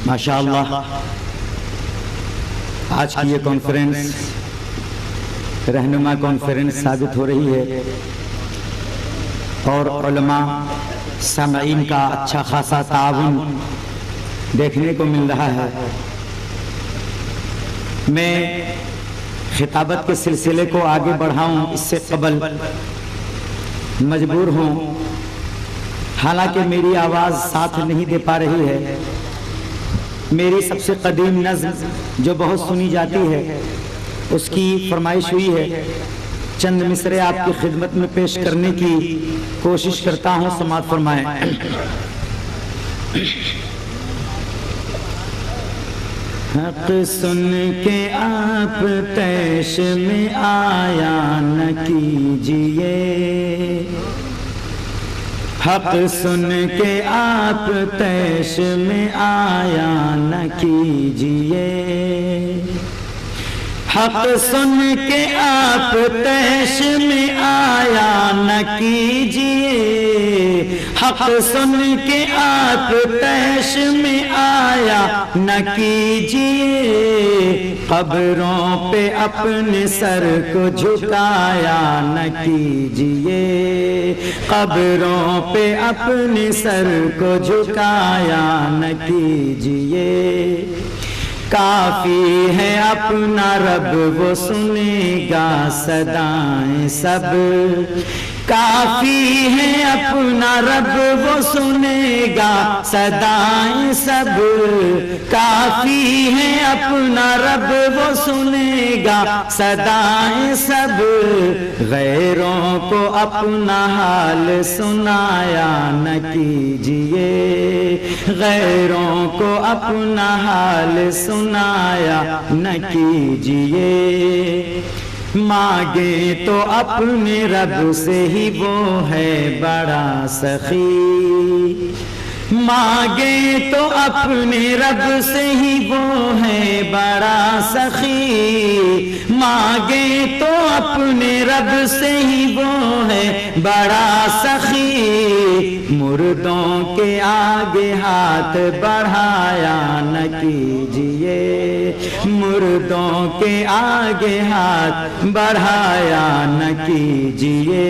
ماشاءاللہ آج کی یہ کانفرنس رہنما کانفرنس ثابت ہو رہی ہے اور علماء سامعین کا اچھا خاصا تعاون دیکھنے کو مل رہا ہے۔ میں خطابت کے سلسلے کو آگے بڑھاؤں اس سے قبل مجبور ہوں، حالانکہ میری آواز ساتھ نہیں دے پا رہی ہے۔ میری سب سے قدیم نظم جو بہت سنی جاتی ہے اس کی فرمائش ہوئی ہے، چند مصرے آپ کی خدمت میں پیش کرنے کی کوشش کرتا ہوں، سماعت فرمائیں۔ حق سن کے آپ تیش میں آیا نہ کیجئے، حق سن کے آپ تیش میں آیا نہ کیجئے، حق سن کے آپ تیش میں آیا نہ کیجئے، حق سن کے آپ تیش میں آیا نہ کیجئے، قبروں پہ اپنے سر کو جھکایا نہ کیجئے، قبروں پہ اپنے سر کو جھکایا نہ کیجئے، کافی ہے اپنا رب وہ سنے گا صدائیں سب، کافی ہے اپنا رب وہ سنے گا صدائیں سب، کافی ہے اپنا رب وہ سنے گا صدائیں سب، غیروں کو اپنا حال سنایا نہ کیجئے، غیروں کو اپنا حال سنایا نہ کیجئے، مانگے تو اپنے رب سے ہی وہ ہے بڑا سخی، مانگے تو اپنے رب سے ہی وہ ہے بڑا سخی، مانگے تو اپنے رب سے ہی وہ ہے بڑا سخی، مردوں کے آگے ہاتھ بڑھایا نہ کیجئے، مردوں کے آگے ہاتھ بڑھایا نہ کیجئے،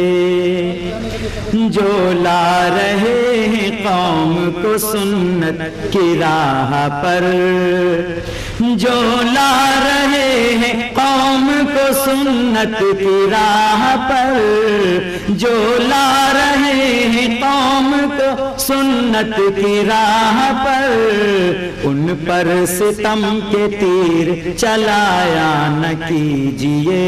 جو لا رہے ہیں قوم کو سنت کی راہ پر، جو لا رہے ہیں قوم کو سنت کی راہ پر، جو لا رہے ہیں قوم کو سنت کی راہ پر، ان پر ستم کے تیر چلایا نہ کیجئے،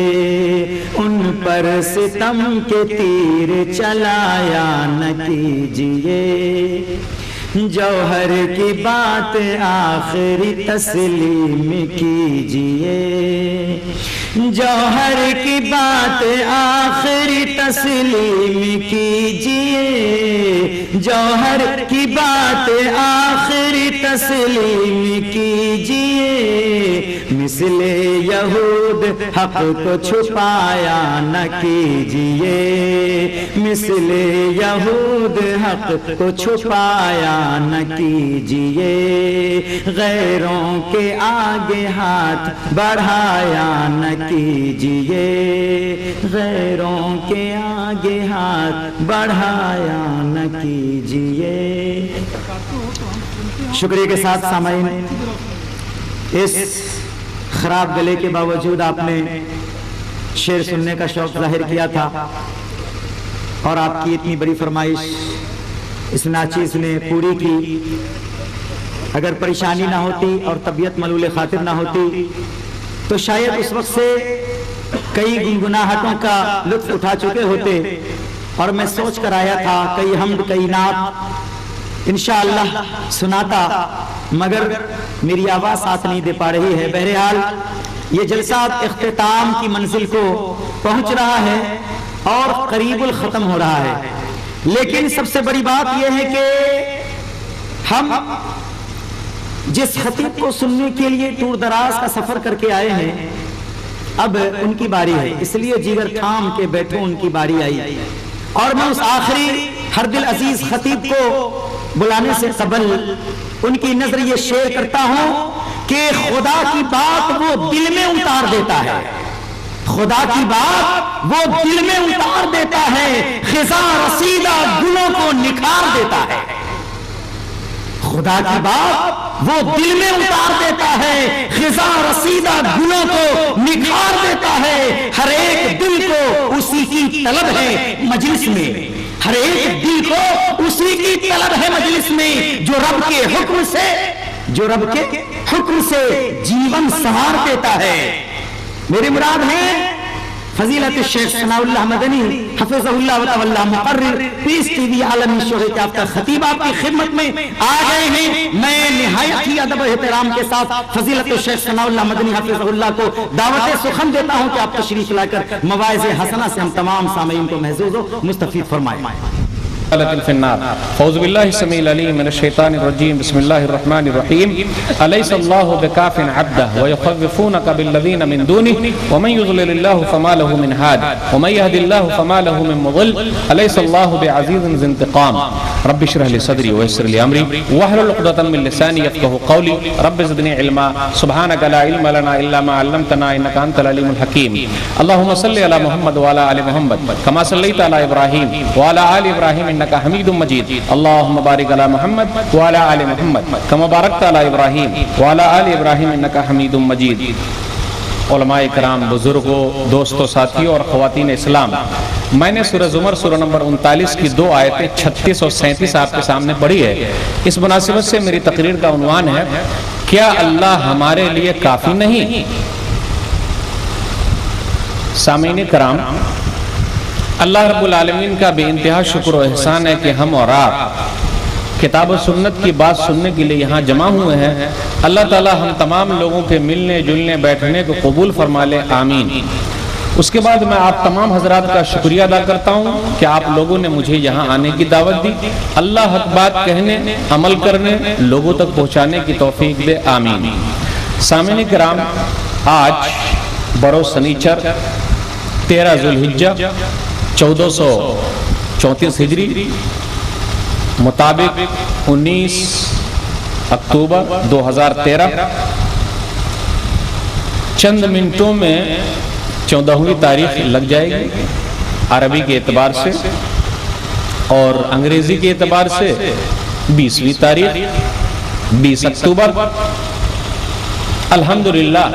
ان پر ستم کے تیر چلایا نہ کیجئے، جوہر کی بات آخری تسلیم کیجئے، جوہر کی بات آخری تسلیم کیجئے، جوہر کی بات آخری تسلیم کیجئے، مثل یہود حق کو چھپایا نہ کیجئے، مثل یہود حق کو چھپایا نہ کیجئے، غیروں کے آگے ہاتھ بڑھایا نہ کیجئے، غیروں کے آگے ہاتھ بڑھایا نہ کیجئے۔ شکریہ کے ساتھ سامعین، اس خراب گلے کے باوجود آپ نے شعر سننے کا شوق ظاہر کیا تھا، اور آپ کی اتنی بڑی فرمائش اس ناچیز نے پوری کی۔ اگر پریشانی نہ ہوتی اور طبیعت ملول خاطر نہ ہوتی تو شاید اس وقت سے کئی گنگناہٹوں کا لطف اٹھا چکے ہوتے، اور میں سوچ کر آیا تھا کئی حمد کئی نعت انشاءاللہ سناتا، مگر میری آواز ساتھ نہیں دے پا رہی ہے۔ بہرحال یہ جلسہ اختتام کی منزل کو پہنچ رہا ہے اور قریب الختم ہو رہا ہے، لیکن سب سے بڑی بات یہ ہے کہ ہم جس خطیب کو سننے کے لیے دور دراز کا سفر کر کے آئے ہیں، اب ان کی باری ہے، اس لیے جگر تھام کے بیٹھو ان کی باری آئی، اور میں اس آخری ہر دل عزیز خطیب کو بلانے سے قبل ان کی نظر یہ شیئر کرتا ہوں کہ خدا کی بات وہ دل میں اتار دیتا ہے، خدا کی بات وہ دل میں اتار دیتا ہے، خزاں رسیدہ گلوں کو نکھار دیتا ہے۔ خدا کی بات وہ دل میں اتار دیتا ہے، خزاں رسیدہ گلوں کو نکھار دیتا ہے۔ ہر ایک دل کو اسی کی طلب ہے مجلس میں، ہر ایک دل کو اسی کی طلب ہے مجلس میں، جو رب کے حکم سے جیون سنوار دیتا ہے۔ میری مراد ہے فضیلت الشیخ ثناء اللہ مدنی حفظہ اللہ و تعالی مقرر، پیس ٹی وی عالمی شہرت یافتہ خطیب آپ کی خدمت میں آ گئے ہیں۔ میں نہایت ہی ادب و احترام کے ساتھ فضیلت الشیخ ثناء اللہ مدنی حفظہ اللہ کو دعوت سخن دیتا ہوں کہ آپ تشریف لا کر مواعظ حسنہ سے ہم تمام سامعین کو محظوظ و مستفید فرمائیں۔ في النار فوز بالله السميع العليم من الشيطان الرجيم بسم الله الرحمن الرحيم أليس الله بكاف عبده ويخوفونك بالذين من دونه ومن يضلل الله فما له من هاد ومن يهد الله فما له من مضل أليس الله بعزيز ذي انتقام رب اشرح لي صدري ويسر لي أمري واحلل عقدة من لساني يفقهوا قولي رب زدني علما سبحانك لا علم لنا إلا ما علمتنا إنك أنت العليم الحكيم اللهم صل على محمد وعلى آل محمد كما صليت على إبراهيم وعلى آل إبراهيم إنك حميد مجيد اللهم بارك على محمد وعلى آل محمد كما باركت على إبراهيم وعلى آل إبراهيم إنك حميد مجيد۔ علماء کرام، بزرگوں، دوستوں، ساتھیوں اور خواتین اسلام، میں نے سورہ زمر سورہ نمبر 39 کی 2 آیتیں 36 اور 37 آپ کے سامنے پڑھی ہے۔ اس مناسبت سے میری تقریر کا عنوان ہے کیا اللہ ہمارے لیے کافی نہیں؟ سامعین کرام، اللہ رب العالمین کا بے انتہا شکر و احسان ہے کہ ہم اور آپ کتاب و سنت کی بات سننے کے لیے یہاں جمع ہوئے ہیں۔ اللہ تعالی ہم تمام لوگوں کے ملنے جلنے بیٹھنے کو قبول فرما لے، آمین۔ اس کے بعد میں آپ تمام حضرات کا شکریہ ادا کرتا ہوں کہ آپ لوگوں نے مجھے یہاں آنے کی دعوت دی۔ اللہ حق بات کہنے، عمل کرنے، لوگوں تک پہنچانے کی توفیق دے، آمین۔ سامعین کرام، آج بروز سنیچر 13 ذوالحجہ 1434 ہجری مطابق 19 اکتوبر 2013، چند منٹوں میں 14ویں تاریخ لگ جائے گی عربی کے اعتبار سے، اور انگریزی کے اعتبار سے 20ویں تاریخ 20 اکتوبر۔ الحمدللہ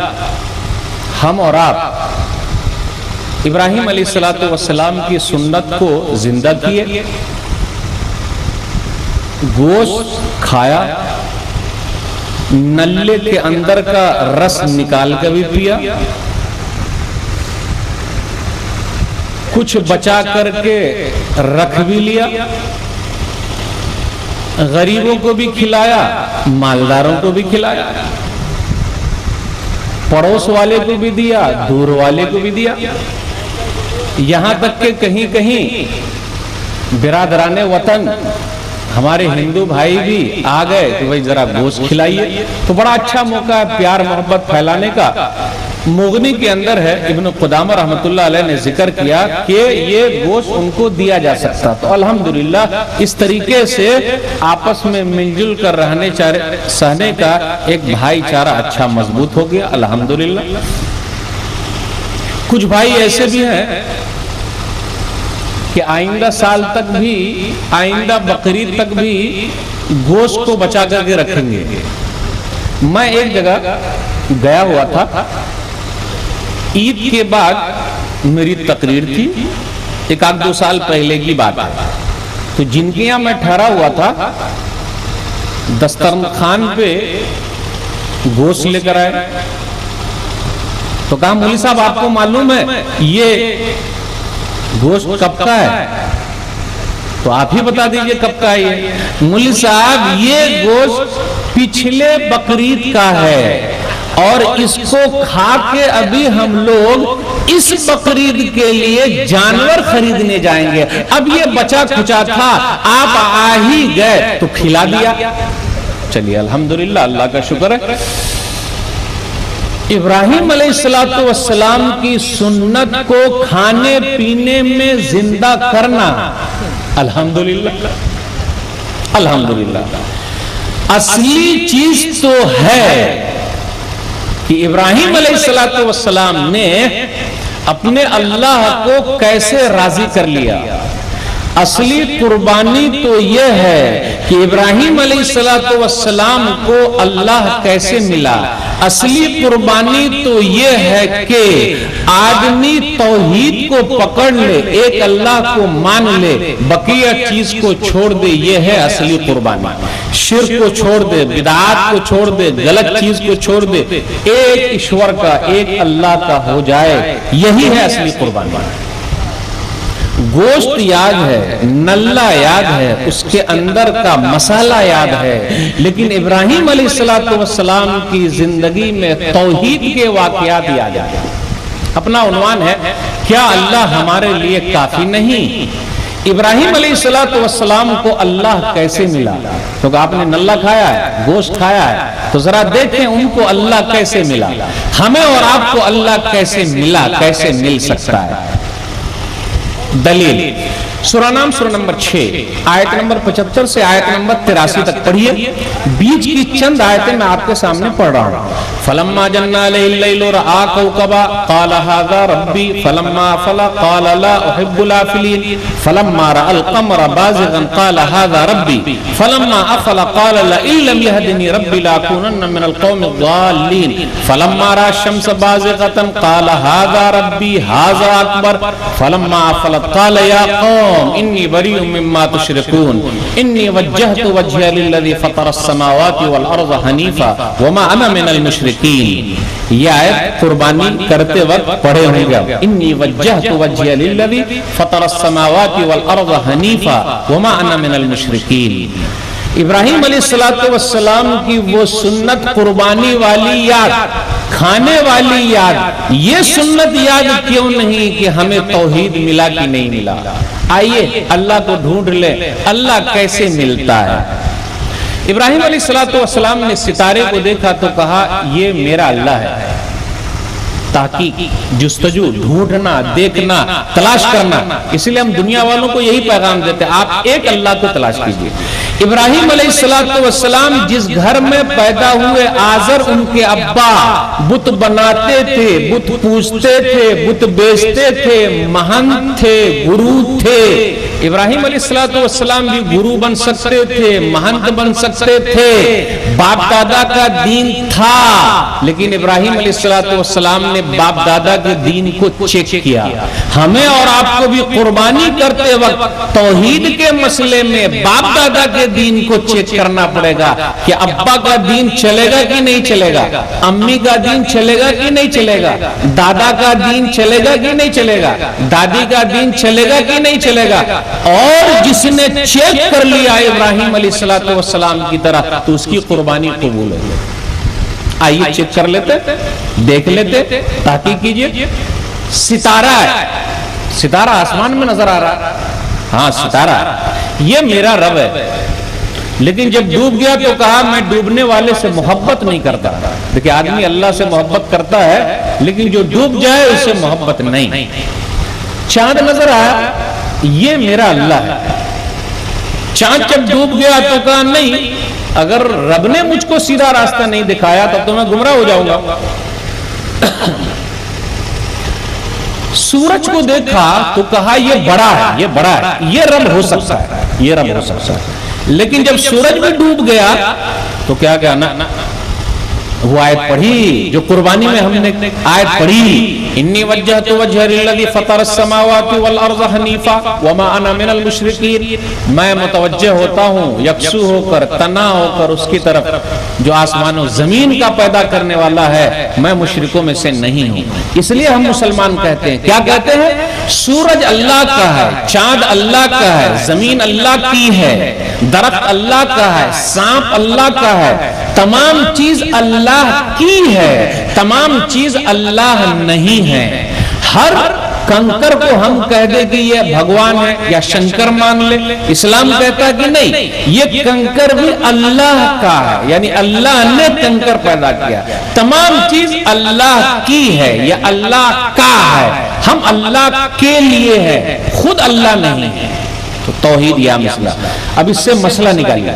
ہم اور آپ ابراہیم علیہ السلام کی سنت کو زندہ کیے، گوشت کھایا، نلے کے اندر کا رس نکال کر بھی پیا، کچھ بچا کر کے رکھ بھی لیا، غریبوں کو بھی کھلایا، مالداروں کو بھی کھلایا، پڑوس والے کو بھی دیا، دور والے کو بھی دیا، یہاں تک کہ کہیں کہیں برادران وطن ہمارے ہندو بھائی بھی آ گئے کہ بھائی ذرا گوشت کھلائیے، تو بڑا اچھا موقع ہے پیار محبت پھیلانے کا۔ مغنی کے اندر ہے، ابن قدامہ رحمۃ اللہ علیہ نے ذکر کیا کہ یہ گوشت ان کو دیا جا سکتا، تو الحمدللہ اس طریقے سے آپس میں مل جل کر رہنے سہنے کا ایک بھائی چارہ اچھا مضبوط ہو گیا، الحمدللہ۔ کچھ بھائی ایسے بھی ہیں کہ آئندہ سال تک بھی، آئندہ بقرعید تک بھی گوشت کو بچا کر کے رکھیں گے۔ میں ایک جگہ گیا ہوا تھا، عید کے بعد میری تقریر تھی، 1-2 سال پہلے کی بات ہے، تو جن کے یہاں میں ٹھہرا ہوا تھا دسترخوان پہ گوشت لے کر آئے، تو کہا مولوی صاحب آپ کو معلوم ہے یہ گوشت کب کا ہے؟ تو آپ ہی بتا دیجئے کب کا ہے یہ؟ مولوی صاحب یہ گوشت پچھلے بقرعید کا ہے، اور اس کو کھا کے ابھی ہم لوگ اس بقرعید کے لیے جانور خریدنے جائیں گے، اب یہ بچا کھچا تھا، آپ آ ہی گئے تو کھلا دیا۔ چلیے الحمدللہ، اللہ کا شکر ہے۔ ابراہیم علیہ السلام کی سنت کو کھانے پینے میں زندہ کرنا، الحمدللہ الحمدللہ۔ اصلی چیز تو ہے کہ ابراہیم علیہ السلام نے اپنے اللہ کو کیسے راضی کر لیا. اصلی قربانی تو یہ ہے کہ ابراہیم علیہ السلام کو اللہ کیسے ملا. اصلی قربانی تو یہ ہے کہ آدمی توحید کو پکڑ لے, ایک اللہ کو مان لے, بقیہ چیز کو چھوڑ دے. یہ ہے اصلی قربانی. شرک کو چھوڑ دے, بدعات کو چھوڑ دے, غلط چیز کو چھوڑ دے, ایک ایشور کا, ایک اللہ کا ہو جائے. یہی ہے اصلی قربانی. گوشت یاد ہے, نلہ یاد ہے, اس کے اندر کا مسالہ یاد ہے, لیکن ابراہیم علیہ السلام کی زندگی میں توحید کے واقعات یاد ہے. اپنا عنوان ہے کیا اللہ ہمارے لیے کافی نہیں. ابراہیم علیہ السلام کو اللہ کیسے ملا؟ کیونکہ آپ نے نلہ کھایا ہے, گوشت کھایا ہے, تو ذرا دیکھیں ان کو اللہ کیسے ملا. ہمیں اور آپ کو اللہ کیسے ملا, کیسے مل سکتا ہے؟ دلیل سورہ نام سورہ نمبر 6 آیت نمبر 75 سے آیت نمبر 83 تک پڑھیے. بیچ کی چند آیتیں میں آپ کے سامنے پڑھ رہا ہوں. فلما جن علیہ اللیل رأى کوكبا قال هذا ربي فلما افل قال لا احب الافلين فلما رأى القمر بازغا قال هذا ربي فلما افل قال لئن لم يهدني ربي لاكونن من القوم الضالين فلما رأى الشمس بازغة قال هذا ربي هذا اكبر فلما افلت قال يا قوم انی بریء مما تشرکون انی وجہت وجہی للذی فطر السماوات والارض حنیفا وما انا من المشرکین. یہ آیت قربانی کرتے وقت پڑھے ہوں گے. انی وجہت وجہی للذی فطر السماوات والارض حنیفا وما انا من المشرکین. ابراہیم علیہ السلام کی وہ سنت قربانی والی یاد, کھانے والی یاد, یہ سنت یاد کیوں نہیں کہ ہمیں توحید ملا کہ نہیں ملا. آئیے اللہ کو ڈھونڈ لیں, اللہ کیسے ملتا ہے. ابراہیم علیہ السلام نے ستارے کو دیکھا تو کہا یہ میرا اللہ ہے. تحقیق, جستجو, ڈھونڈنا, دیکھنا, تلاش کرنا. اس لیے ہم دنیا والوں کو یہی پیغام دیتے ہیں, آپ ایک اللہ کو تلاش کیجئے. ابراہیم علیہ السلام جس گھر میں پیدا ہوئے, آزر ان کے ابا بت بناتے تھے, بت پوجتے تھے, بت بیچتے تھے, مہنت تھے, گرو تھے. ابراہیم علیہ السلام بھی گرو بن سکتے تھے, مہنت بن سکتے تھے, باپ دادا کا دین تھا, لیکن ابراہیم علیہ السلام نے باپ دادا کے دین کو چیک کیا. ہمیں اور آپ کو بھی قربانی کرتے وقت توحید کے مسئلے میں باپ دادا کے دین کو چیک کرنا پڑے گا کہ ابا کا دین چلے گا کہ نہیں چلے گا, امی کا دین چلے گا کہ نہیں چلے گا, دادا کا دین چلے گا کہ نہیں چلے گا, دادی کا دین چلے گا کہ نہیں چلے گا. اور جس نے چیک کر لیا ابراہیم علیہ السلام کی طرح تو اس کی قربانی قبول ہے. آئیے چیک کر لیتے, دیکھ لیتے, تحقیق کیجئے. ستارہ ہے, ستارہ آسمان میں نظر آ رہا ہے, ہاں ستارہ, یہ میرا رب ہے. لیکن جب ڈوب گیا تو کہا میں ڈوبنے والے سے محبت نہیں کرتا. دیکھیں آدمی اللہ سے محبت کرتا ہے لیکن جو ڈوب جائے اس سے محبت نہیں. چاند نظر آیا, یہ میرا اللہ ہے. چاند جب ڈوب گیا تو کہا نہیں, اگر رب نے مجھ کو سیدھا راستہ نہیں دکھایا تب تو میں گمراہ ہو جاؤں گا. سورج کو دیکھا تو کہا یہ بڑا ہے, یہ بڑا ہے, یہ رب ہو سکتا ہے, یہ رب ہو سکتا ہے. لیکن جب سورج بھی ڈوب گیا تو کیا کہنا, وہ آیت پڑھی جو قربانی میں ہم نے آیت پڑھی, انی وجہت وجہ للذی فطر السماوات والارض حنیفا وما انا من المشرکین. میں متوجہ ہوتا ہوں یکسو ہو کر, تنا ہو کر اس کی طرف جو آسمان و زمین کا پیدا کرنے والا ہے, میں مشرکوں میں سے نہیں ہوں. اس لیے ہم مسلمان کہتے ہیں, کیا کہتے ہیں, سورج اللہ کا ہے, چاند اللہ کا ہے, زمین اللہ کی ہے, درخت اللہ کا ہے, سانپ اللہ کا ہے, تمام چیز اللہ کی ہے, تمام چیز اللہ نہیں ہے. ہر کنکر کو ہم کہہ دیں کہ یہ بھگوان ہے یا شنکر مان لے, اسلام کہتا ہے کہ نہیں, یہ کنکر بھی اللہ کا ہے, یعنی اللہ نے کنکر پیدا کیا. تمام چیز اللہ کی ہے, یہ اللہ کا ہے, ہم اللہ کے لیے ہے, خود اللہ نہیں ہے. تو توحید یا مسئلہ, اب اس سے مسئلہ نکالیے.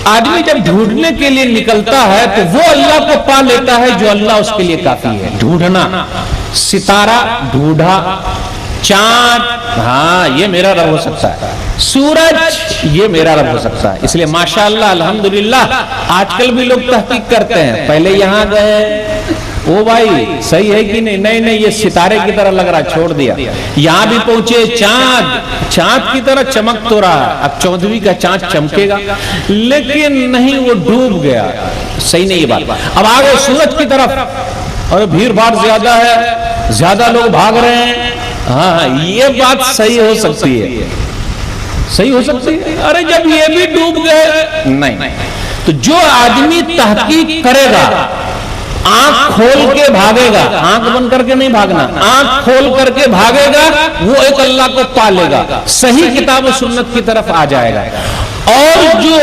آدمی جب ڈھونڈنے کے لیے نکلتا ہے تو وہ اللہ کو پا لیتا ہے جو اللہ اس کے لیے کافی ہے. ڈھونڈنا، ستارہ ڈھونڈا، چاند ہاں یہ میرا رب ہو سکتا ہے، سورج یہ میرا رب ہو سکتا ہے. اس لیے ماشاءاللہ الحمدللہ آج کل بھی لوگ تحقیق کرتے ہیں. پہلے یہاں گئے وہ بھائی صحیح ہے کہ نہیں یہ ستارے کی طرح لگ رہا، چھوڑ دیا. یہاں بھی پہنچے چاند کی طرح چمک تو رہا، اب 14ویں کا چاند چمکے گا لیکن نہیں، وہ ڈوب گیا. صحیح نہیں یہ بات. اب آگے سورج کی طرف اور بھیڑ بھاڑ زیادہ ہے، زیادہ لوگ بھاگ رہے ہیں. ہاں یہ بات صحیح ہو سکتی ہے، صحیح ہو سکتی ہے. ارے جب یہ بھی ڈوب گئے نہیں. تو جو آدمی تحقیق کرے گا، آنکھ کھول کے بھاگے گا، آنکھ بند کر کے نہیں بھاگنا، آنکھ کھول کر کے بھاگے گا، وہ ایک اللہ کو پالے گا، صحیح کتاب و سنت کی طرف آ جائے گا. اور جو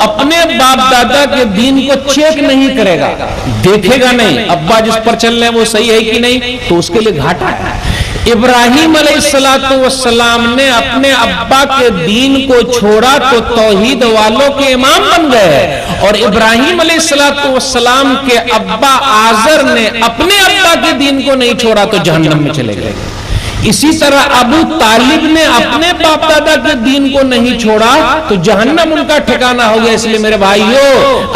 اپنے باپ دادا کے دین کو چیک نہیں کرے گا، دیکھے گا نہیں ابا جس پر چل رہے ہیں وہ صحیح ہے کہ نہیں، تو اس کے لیے گھاٹا ہے. ابراہیم علیہ السلام نے اپنے ابا کے دین کو چھوڑا تو توحید والوں کے امام بن گئے، اور ابراہیم علیہ السلام کے ابا آزر نے اپنے ابا کے دین کو نہیں چھوڑا تو جہنم میں چلے گئے. اسی طرح ابو طالب نے اپنے باپ دادا کے دین کو نہیں چھوڑا تو جہنم ان کا ٹھکانہ ہو گیا. اس لیے میرے بھائیو،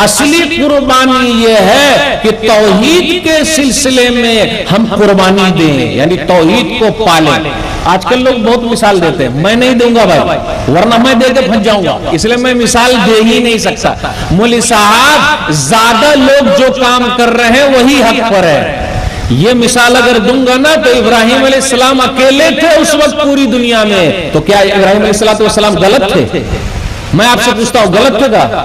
اصلی قربانی یہ ہے کہ توحید کے سلسلے میں ہم قربانی دیں، یعنی توحید کو پالیں. آج کل لوگ بہت مثال دیتے ہیں، میں نہیں دوں گا بھائی ورنہ میں دے کے پھنس جاؤں گا، اس لیے میں مثال دے ہی نہیں سکتا. مولوی صاحب زیادہ لوگ جو کام کر رہے ہیں وہی حق پر ہے. یہ مثال اگر دوں گا نا تو ابراہیم علیہ السلام اکیلے تھے اس وقت پوری دنیا میں، تو کیا ابراہیم علیہ السلام غلط تھے؟ میں آپ سے پوچھتا ہوں غلط تھے کیا؟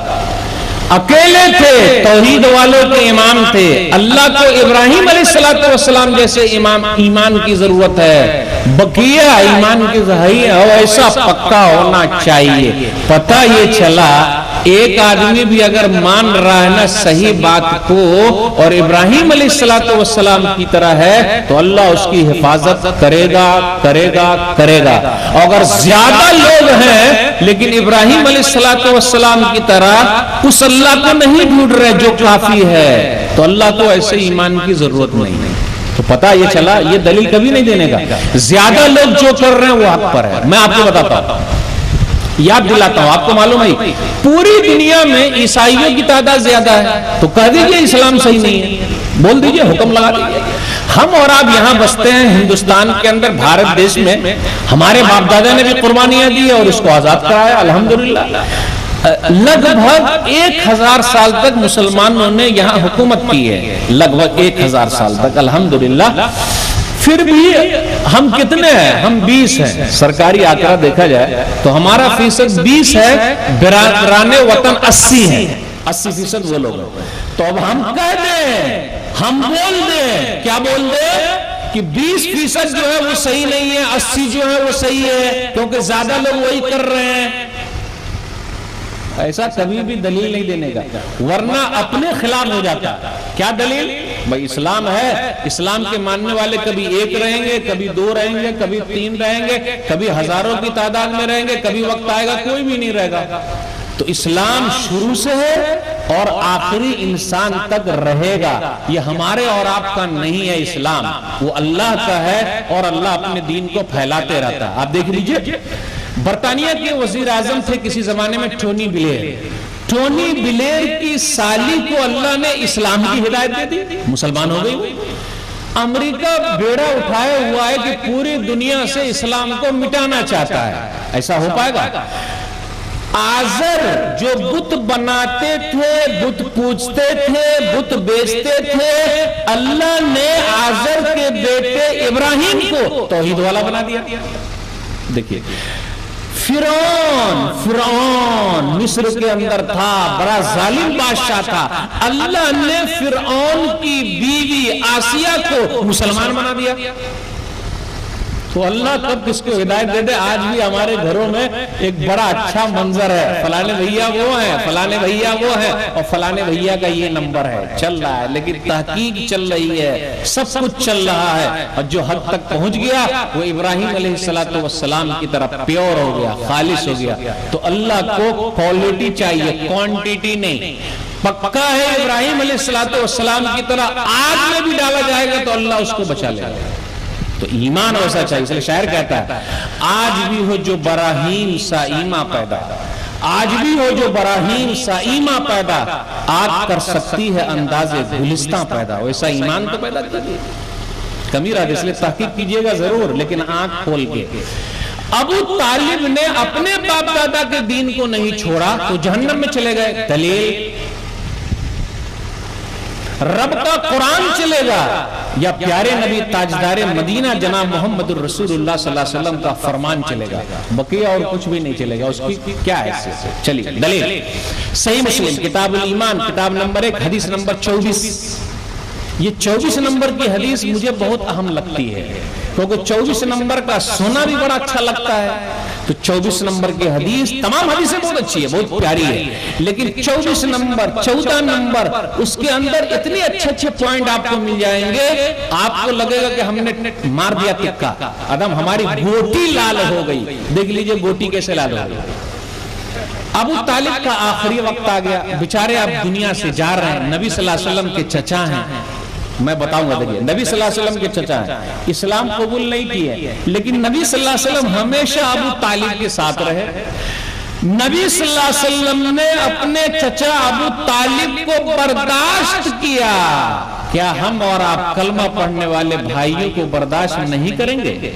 اکیلے تھے، توحید والوں کے امام تھے. اللہ کو ابراہیم علیہ السلام جیسے امام ایمان کی ضرورت ہے، بقیہ ایمان کی ایسا پکا ہونا چاہیے. پتہ یہ چلا ایک آدمی بھی اگر مان رہا ہے نا صحیح بات کو اور ابراہیم علیہ السلام کی طرح ہے تو اللہ اس کی حفاظت کرے گا. اگر زیادہ لوگ ہیں لیکن ابراہیم علیہ السلام کی طرح اس اللہ کو نہیں ڈھونڈ رہے جو کافی ہے تو اللہ کو ایسے ایمان کی ضرورت نہیں ہے. تو پتہ یہ چلا یہ دلیل کبھی نہیں دینے کا. زیادہ لوگ جو کر رہے ہیں وہ حق پر ہے. میں آپ کو بتاتا ہوں، یاد دلاتا ہوں، آپ کو معلوم ہے پوری دنیا میں عیسائیوں کی تعداد زیادہ ہے تو کہہ دیجئے اسلام صحیح نہیں ہے، بول دیجئے، حکم لگا دیجئے. ہم اور آپ یہاا بستے ہیں ہندوستان کے اندر، بھارت دیش میں. ہمارے باپ دادا نے بھی قربانیاں دی اور اس کو آزاد کرایا الحمدللہ. لگ بھگ 1000 سال تک مسلمانوں نے یہاں حکومت کی ہے، لگ بھگ 1000 سال تک الحمدللہ. پھر بھی ہم کتنے ہیں؟ ہم 20 ہیں. سرکاری آنکڑا دیکھا جائے تو ہمارا فیصد 20 ہے، برادران وطن 80 ہیں، 80% وہ لوگ ہیں. تو اب ہم کہہ دیں، ہم بول دیں، کیا بول دیں کہ 20% جو ہے وہ صحیح نہیں ہے، 80 جو ہے وہ صحیح ہے کیونکہ زیادہ لوگ وہی کر رہے ہیں. ایسا کبھی بھی دلیل نہیں دینے کا ورنہ اپنے خلاف ہو جاتا. کیا دلیل؟ بھائی اسلام ہے، اسلام کے ماننے والے کبھی 1 رہیں گے، کبھی 2 رہیں گے، کبھی 3 رہیں گے، کبھی ہزاروں کی تعداد میں رہیں گے، کبھی وقت آئے گا کوئی بھی نہیں رہے گا. تو اسلام شروع سے ہے اور آخری انسان تک رہے گا. یہ ہمارے اور آپ کا نہیں ہے، اسلام وہ اللہ کا ہے اور اللہ اپنے دین کو پھیلاتے رہتا ہے. آپ دیکھ لیجئے برطانیہ کے وزیر اعظم تھے کسی زمانے میں ٹونی بلیر. ٹونی بلیر کی سالی کو اللہ نے اسلام کی ہدایت دے دی، مسلمان ہو گئی. امریکہ بیڑا اٹھائے ہوا ہے کہ پوری دنیا سے اسلام کو مٹانا چاہتا ہے. ایسا ہو پائے گا؟ آزر جو بت بناتے تھے، بت پوجتے تھے، بت بیچتے تھے، اللہ نے آزر کے بیٹے ابراہیم کو توحید والا بنا دیا. دیکھیے فرعون مصر کے اندر تھا، بڑا ظالم بادشاہ تھا. اللہ نے فرعون کی بیوی آسیہ کو مسلمان بنا دیا. تو اللہ کب کس کو ہدایت دے دے. آج بھی ہمارے گھروں میں ایک بڑا اچھا منظر ہے, فلانے بھیا وہ ہیں, فلانے بھیا وہ ہیں, اور فلانے بھیا کا یہ نمبر ہے, چل رہا ہے. لیکن تحقیق چل رہی ہے, سب کچھ چل رہا ہے, اور جو حد تک پہنچ گیا وہ ابراہیم علیہ السلام کی طرح پیور ہو گیا, خالص ہو گیا. تو اللہ کو کوالٹی چاہیے, کوانٹیٹی نہیں. پکا ہے ابراہیم علیہ السلام کی طرح آگ میں بھی ڈالا جائے گا تو اللہ اس کو بچا لے گا. تو ایمان ویسا چاہیے. اس لیے شاعر کہتا ہے آج بھی ہو جو براہیم سا ایمان پیدا, آج بھی ہو جو براہیم سا ایمان پیدا, آگ کر سکتی ہے انداز گلستان پیدا. ویسا ایمان تو پیدا کیجیے. کمی رہا, اس لیے تحقیق کیجیے گا ضرور, لیکن آنکھ کھول کے. ابو طالب نے اپنے باپ دادا کے دین کو نہیں چھوڑا تو جہنم میں چلے گئے. دلیل رب کا قرآن چلے گا یا پیارے نبی تاجدار مدینہ جناب محمد الرسول اللہ صلی اللہ علیہ وسلم کا فرمان چلے گا؟ بقیہ اور کچھ بھی نہیں چلے گا. اس کی کیا حیثیت ہے؟ چلیے دلیل صحیح مسلم کتاب الایمان کتاب نمبر 1 حدیث نمبر 24. یہ 24 نمبر کی حدیث مجھے بہت اہم لگتی ہے, کیونکہ 24 نمبر کا سونا بھی بڑا اچھا لگتا ہے. تو 24 نمبر کی حدیث, تمام حدیثیں بہت اچھی ہے, بہت پیاری ہے, لیکن 24 نمبر 14 نمبر اس کے اندر اتنے اچھے اچھے پوائنٹ آپ کو مل جائیں گے, آپ کو لگے گا کہ ہم نے مار دیا تکا, ادم ہماری گوٹی لال ہو گئی. دیکھ لیجئے گوٹی کیسے لال ہو گئی. ابو طالب کا آخری وقت آ گیا, بیچارے اب دنیا سے جا رہے ہیں. نبی صلی اللہ علیہ وسلم کے چچا ہیں, میں بتاؤں گا. دیکھیے نبی صلی اللہ علیہ وسلم کے چچا ہیں, اسلام قبول نہیں کیے, لیکن نبی صلی اللہ علیہ وسلم ہمیشہ ابو طالب کے ساتھ رہے. نبی صلی اللہ علیہ وسلم نے اپنے چچا ابو طالب کو برداشت کیا. کیا ہم اور آپ کلمہ پڑھنے والے بھائیوں کو برداشت نہیں کریں گے؟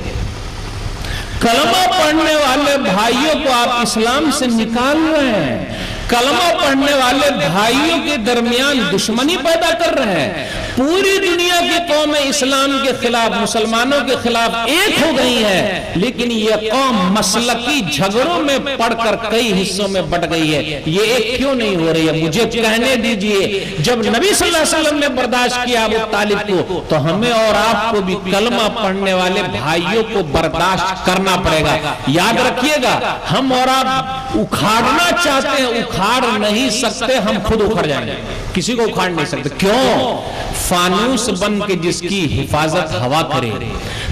کلمہ پڑھنے والے بھائیوں کو آپ اسلام سے نکال رہے ہیں, کلمہ پڑھنے والے بھائیوں کے درمیان دشمنی پیدا کر رہے ہیں. پوری دنیا کی قوم اسلام کے خلاف, مسلمانوں کے خلاف ایک ہو گئی ہے, لیکن یہ قوم مسلکی جھگڑوں میں پڑھ کر کئی حصوں میں بٹ گئی ہے. یہ ایک کیوں نہیں ہو رہی ہے؟ مجھے کہنے دیجئے, جب نبی صلی اللہ علیہ وسلم نے برداشت کیا ابو طالب کو, تو ہمیں اور آپ کو بھی کلمہ پڑھنے والے بھائیوں کو برداشت کرنا پڑے گا. یاد رکھیے گا, ہم اور آپ اکھاڑنا چاہتے ہیں, اکھاڑ نہیں سکتے, ہم خود اکھڑ جائیں گے. کسی کو اکھاڑ نہیں سکتے. کیوں؟ فانوس بن کے جس کی حفاظت ہوا کرے,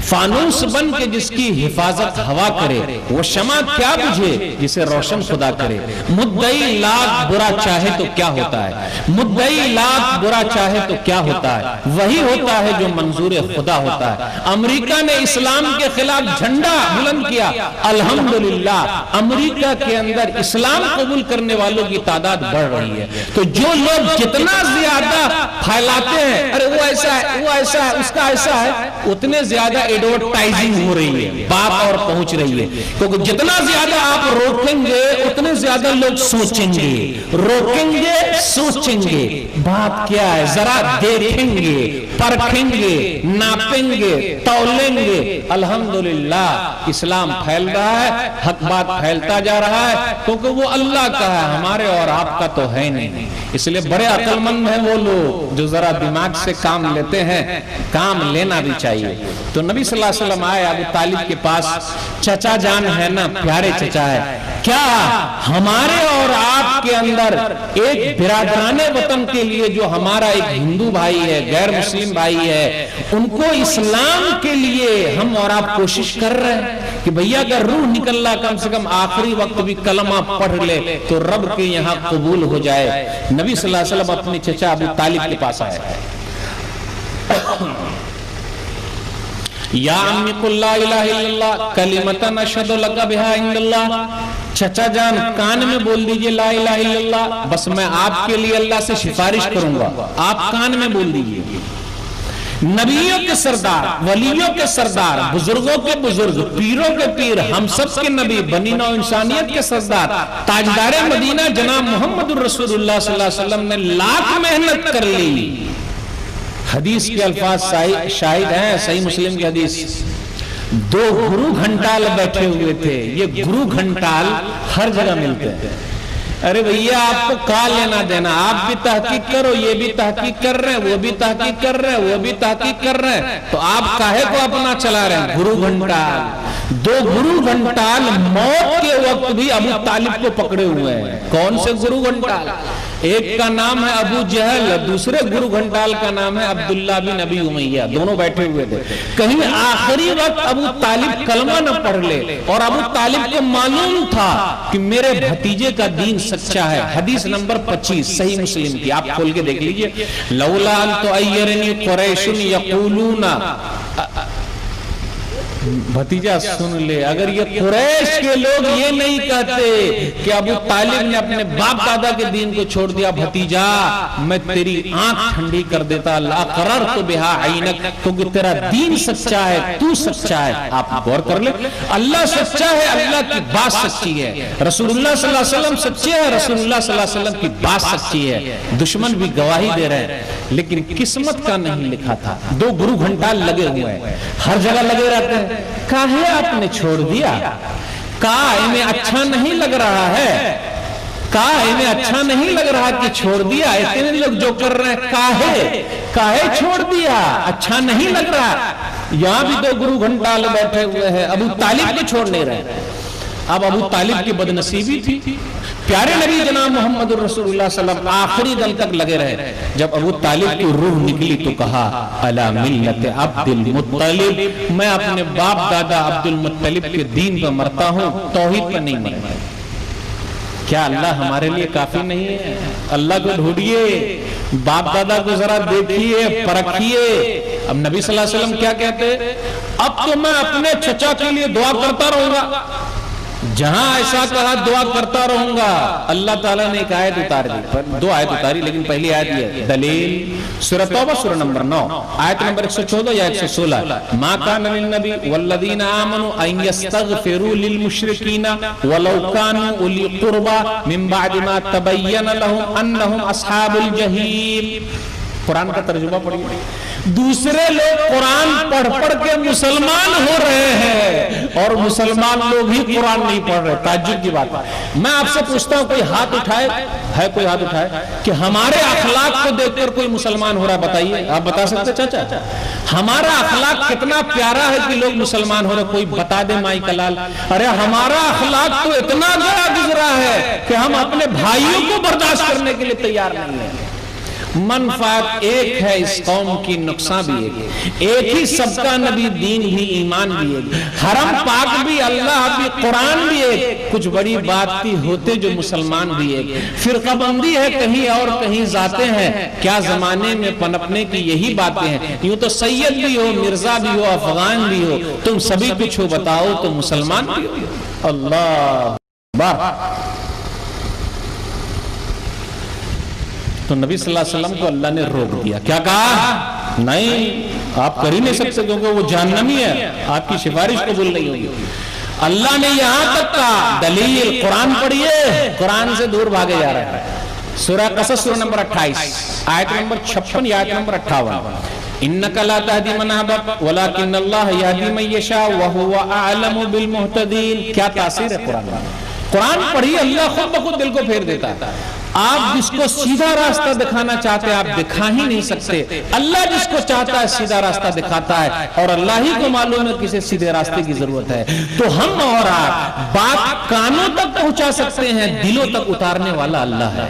فانوس بن کے جس کی حفاظت ہوا کرے, وہ شمع کیا بجھے جسے روشن خدا کرے. مدعی لاکھ برا چاہے تو کیا ہوتا ہے, مدعی لاکھ برا چاہے تو کیا ہوتا ہے, وہی ہوتا ہے جو منظور خدا ہوتا ہے. امریکہ نے اسلام کے خلاف جھنڈا بلند کیا, الحمدللہ امریکہ کے اندر اسلام قبول کرنے والوں کی تعداد بڑھ رہی ہے. تو جو لوگ جتنا زیادہ پھیلاتے ہیں, ارے وہ ایسا ہے, وہ ایسا ہے, اس کا ایسا ہے, اتنے زیادہ ایڈورٹائزنگ ہو رہی ہے, بات اور پہنچ رہی ہے. کیونکہ جتنا زیادہ آپ روکیں گے اتنے زیادہ لوگ سوچیں گے, روکیں گے سوچیں گے, بات کیا ہے ذرا دیکھیں گے, پرکھیں گے, ناپیں گے, تولیں گے. الحمدللہ اسلام پھیل رہا ہے, حق بات پھیلتا جا رہا ہے, کیونکہ وہ اللہ کا ہے, ہمارے اور آپ کا تو ہے نہیں. اس لیے بڑے عقل مند ہیں وہ لوگ جو ذرا دماغ سے کام لیتے ہیں, کام لینا بھی چاہیے. تو نبی صلی اللہ علیہ وسلم آئے ابو طالب کے پاس, چچا جان ہے نا, پیارے چچا ہے, کیا ہمارے اور آپ کے اندر ایک برادران وطن کے لیے جو ہمارا ایک ہندو بھائی ہے, غیر مسلم بھائی ہے, ان کو اسلام کے لیے ہم اور آپ کوشش کر رہے ہیں کہ بھیا اگر روح نکل رہا کم سے کم آخری وقت بھی کلمہ پڑھ لے تو رب کے یہاں قبول ہو جائے. نبی صلی اللہ علیہ وسلم اپنے چچا ابو طالب کے پاس آئے, یا امی قل لا الہ الا اللہ کلمتن اشہد لک بہا عند اللہ. چچا جان کان میں بول دیجئے لا الہ الا اللہ, بس میں آپ کے لیے اللہ سے سفارش کروں گا, آپ کان میں بول دیجئے. نبیوں کے سردار, ولیوں کے سردار, بزرگوں کے بزرگ, پیروں کے پیر, ہم سب کے نبی, بنی نوع انسانیت کے سردار, تاجدار مدینہ جناب محمد الرسول اللہ صلی اللہ علیہ وسلم نے لاکھ محنت کر لی. حدیث کے الفاظ شاہد ہیں, صحیح مسلم کی حدیث. 2 گرو گھنٹال بیٹھے ہوئے تھے. یہ گرو گھنٹال ہر جگہ ملتے ہیں. ارے بھیا آپ کو کہاں لینا دینا، آپ بھی تحقیق کرو، یہ بھی تحقیق کر رہے ہیں، وہ بھی تحقیق کر رہے ہیں، وہ بھی تحقیق کر رہے ہیں، تو آپ کاہے کو اپنا چلا رہے ہیں؟ گرو گھنٹال، 2 گرو گھنٹال موت کے وقت بھی ابو طالب کو پکڑے ہوئے ہیں۔ کون سے گرو گھنٹال؟ ایک کا نام ہے ابو جہل، دوسرے گرو گھنٹال کا نام ہے عبداللہ بن ابی امیہ، دونوں بیٹھے ہوئے تھے۔ کہیں آخری وقت ابو طالب کلمہ نہ پڑھ لے، اور ابو طالب کو معلوم تھا کہ میرے بھتیجے کا دین سچا ہے۔ حدیث نمبر 25 صحیح مسلم کی، آپ کھول کے دیکھ لیجئے، لولا ان تعیرنی قریش یقولون، بھتیجا سن لے، اگر یہ قریش کے لوگ یہ نہیں کہتے کہ ابو طالب نے اپنے باپ دادا کے دین کو چھوڑ دیا، بھتیجا میں تیری آنکھ ٹھنڈی کر دیتا، لا قررت بہا عینک، کیونکہ تیرا دین سچا ہے، تو سچا ہے۔ آپ غور کر لیں، اللہ سچا ہے، اللہ کی بات سچی ہے، رسول اللہ صلی اللہ علیہ وسلم سچے ہیں، رسول اللہ صلی اللہ علیہ وسلم کی بات سچی ہے، دشمن بھی گواہی دے رہے ہیں، لیکن قسمت کا نہیں لکھا تھا۔ 2 گرو گھنٹال لگے ہوئے ہیں، ہر جگہ لگے رہتے ہیں۔ کاہے آپ نے چھوڑ دیا؟ انہیں اچھا نہیں لگ رہا ہے؟ انہیں اچھا نہیں لگ رہا کہ چھوڑ دیا؟ اتنے لوگ جو کر رہے ہیں، کاہے چھوڑ دیا؟ اچھا نہیں لگ رہا؟ یہاں بھی 2 گرو گھنٹال بیٹھے ہوئے ہیں، ابو طالب کو چھوڑ نہیں رہے۔ اب ابو طالب کی بدنصیبی تھی، پیارے نبی جناب محمد رسول اللہ صلی اللہ علیہ وسلم آخری دم تک لگے رہے۔ جب ابو طالب کی روح نکلی تو کہا علی ملت عبد المطلب، میں اپنے باپ دادا عبد المطلب کے دین پر مرتا ہوں، توحید پر نہیں مرتا۔ کیا اللہ ہمارے لیے کافی نہیں ہے؟ اللہ کو ڈھونڈیے، باپ دادا کو ذرا دیکھیے، پرکھیے۔ اب نبی صلی اللہ علیہ وسلم کیا کہتے؟ اب تو میں اپنے چچا کے لیے دعا کرتا رہوں گا، جہاں ایسا کہا دعا کرتا رہوں گا۔ اللہ تعالیٰ نے ایک آیت اتار دی، 2 آیت اتاری، لیکن پہلی آیت یہ دلیل سورہ توبہ سورہ نمبر 9 آیت نمبر 114 یا 116، ما کان للنبی والذین آمنوا ان یستغفروا للمشرکین ولو کانوا اولی قربى من بعد ما تبین لهم انہم اصحاب الجحیم۔ قرآن کا ترجمہ پڑھیے۔ دوسرے لوگ قرآن پڑھ پڑھ کے مسلمان ہو رہے ہیں اور مسلمان لوگ ہی قرآن نہیں پڑھ رہے۔ تعجب کی بات ہے۔ میں آپ سے پوچھتا ہوں، کوئی ہاتھ اٹھائے ہے، کوئی ہاتھ اٹھائے کہ ہمارے اخلاق کو دیکھ کر کوئی مسلمان ہو رہا ہے؟ بتائیے، آپ بتا سکتے چاچا ہمارا اخلاق کتنا پیارا ہے کہ لوگ مسلمان ہو رہے؟ کوئی بتا دے مائی کلال۔ ارے ہمارا اخلاق تو اتنا گیا گزرا ہے کہ ہم اپنے بھائیوں کو برداشت کرنے کے لیے تیار نہیں ہیں۔ منفعت ایک ہے اس قوم کی، نقصان بھی ایک ہی، سب کا نبی، دین بھی، ایمان بھی ایک، حرم پاک بھی، اللہ بھی، قرآن بھی ایک، کچھ بڑی بات کی ہوتے جو مسلمان بھی ایک۔ فرقہ بندی ہے کہیں اور کہیں ذاتیں ہیں، کیا زمانے میں پنپنے کی یہی باتیں ہیں؟ یوں تو سید بھی ہو، مرزا بھی ہو، افغان بھی ہو، تم سبھی کچھ ہو، بتاؤ تو مسلمان بھی ہو۔ اللہ اکبر۔ تو نبی صلی اللہ علیہ وسلم کو اللہ نے روک دیا، کیا کہا؟ نہیں، آپ کر ہی نہیں سکتے کیونکہ وہ جہنمی ہے، آپ کی سفارش قبول نہیں ہوگی۔ اللہ نے یہاں تک کہا، دلیل قرآن پڑھیے، قرآن سے دور بھاگے جا رہا ہے۔ سورہ قصص سورہ نمبر 28 آیت نمبر 56 یا آیت نمبر 58، انک لا تہدی من احببت ولکن اللہ یہدی من یشاء وہو اعلم بالمہتدین۔ کیا تاثیر ہے قرآن میں؟ قرآن پڑھی، اللہ خود بخود دل کو پھیر دیتا ہے۔ آپ جس کو سیدھا راستہ دکھانا چاہتے ہیں آپ دکھا ہی نہیں سکتے، اللہ جس کو چاہتا ہے سیدھا راستہ دکھاتا ہے، اور اللہ ہی کو معلوم ہے کسے سیدھے راستے کی ضرورت ہے۔ تو ہم اور آپ بات کانوں تک پہنچا سکتے ہیں، دلوں تک اتارنے والا اللہ ہے۔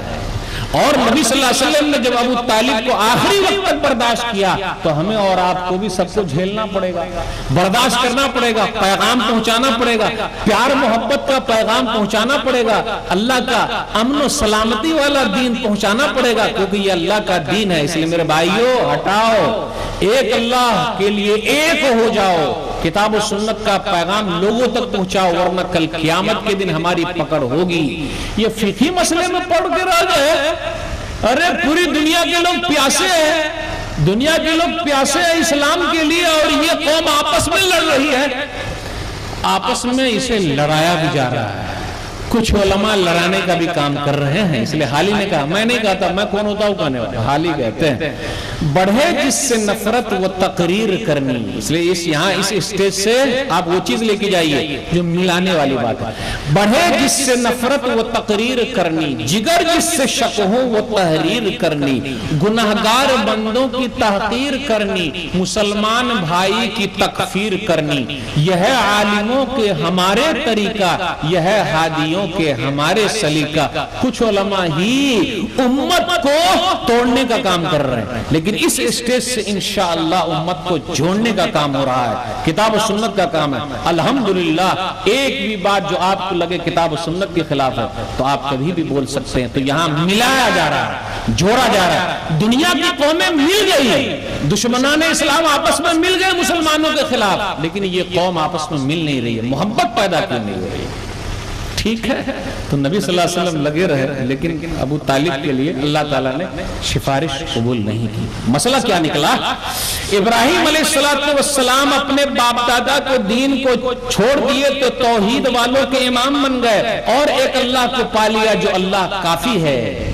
اور نبی صلی اللہ علیہ وسلم نے جب ابو طالب کو آخری وقت تک برداشت کیا تو ہمیں اور آپ کو بھی سب کو جھیلنا پڑے گا، برداشت کرنا پڑے گا، پیغام پہنچانا پڑے گا، پیار محبت کا پیغام پہنچانا پڑے گا، اللہ کا امن و سلامتی والا دین پہنچانا پڑے گا، کیونکہ یہ اللہ کا دین ہے۔ اس لیے میرے بھائیوں، ہٹاؤ، ایک اللہ کے لیے ایک ہو جاؤ، کتاب و سنت کا پیغام لوگوں تک پہنچاؤ، ورنہ کل قیامت کے دن ہماری پکڑ ہوگی۔ یہ فقہی مسئلے میں پڑھ کے رہ گئے، ارے پوری دنیا کے لوگ پیاسے ہیں، دنیا کے لوگ پیاسے ہیں اسلام کے لیے، اور یہ قوم آپس میں لڑ رہی ہے، آپس میں اسے لڑایا بھی جا رہا ہے۔ کچھ علماء لڑانے کا بھی کام کر رہے ہیں، اس لیے حالی نے کہا، میں نہیں کہتا، میں کون ہوتا ہوں کہنے والا، حالی کہتے ہیں بڑھے جس سے نفرت وہ تقریر کرنی، اس لیے یہاں اس اسٹیج سے آپ وہ چیز لے کے جائیے جو ملانے والی بات ہے، بڑھے جس سے نفرت وہ تقریر کرنی، جگر جس سے شک ہو وہ تحریر کرنی، گناہگار بندوں کی تحقیر کرنی، مسلمان بھائی کی تکفیر کرنی، یہ ہے عالموں کے ہمارے طریقہ، یہ ہے ہادیوں کے ہمارے سلیقہ۔ کچھ علماء ہی امت کو توڑنے کا کام کر رہے ہیں، لیکن اس اسٹیج سے انشاءاللہ امت کو جوڑنے کا کام ہو رہا ہے، کتاب و سنت کا کام ہے۔ الحمدللہ ایک بھی بات جو آپ کو لگے کتاب و سنت کے خلاف ہے تو آپ کبھی بھی بول سکتے ہیں، تو یہاں ملایا جا رہا ہے، جوڑا جا رہا ہے۔ دنیا کی قومیں مل گئی ہیں، دشمنان اسلام آپس میں مل گئے مسلمانوں کے خلاف، لیکن یہ قوم آپس میں مل نہیں رہی ہے، محبت پیدا کیوں نہیں ہو رہی ہے؟ ٹھیک ہے، تو نبی صلی اللہ علیہ وسلم لگے رہے، لیکن ابو طالب کے لیے اللہ تعالیٰ نے سفارش قبول نہیں کی۔ مسئلہ کیا نکلا؟ ابراہیم علیہ السلام اپنے باپ دادا کو دین کو چھوڑ دیے تو توحید والوں کے امام بن گئے، اور ایک اللہ کو پا لیا جو اللہ کافی ہے۔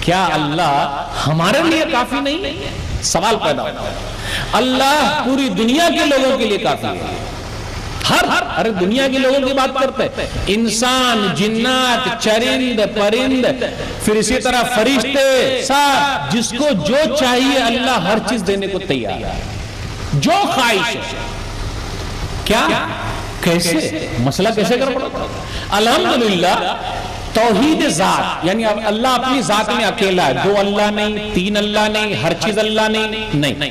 کیا اللہ ہمارے لیے کافی نہیں ہے؟ سوال پیدا ہوتا ہے۔ اللہ پوری دنیا کے لوگوں کے لیے کافی ہے، ہر دنیا کے لوگوں کی بات کرتے ہیں، انسان، جنات، چرند، پرند، پھر اسی طرح فرشتے، سب جس کو جو چاہیے اللہ ہر چیز دینے کو تیار ہے، جو خواہش ہے۔ کیا؟ کیسے؟ مسئلہ کیسے کر پڑا؟ الحمدللہ توحید ذات، یعنی اللہ اپنی ذات میں اکیلا ہے، دو اللہ نہیں، تین اللہ نہیں، ہر چیز اللہ نہیں۔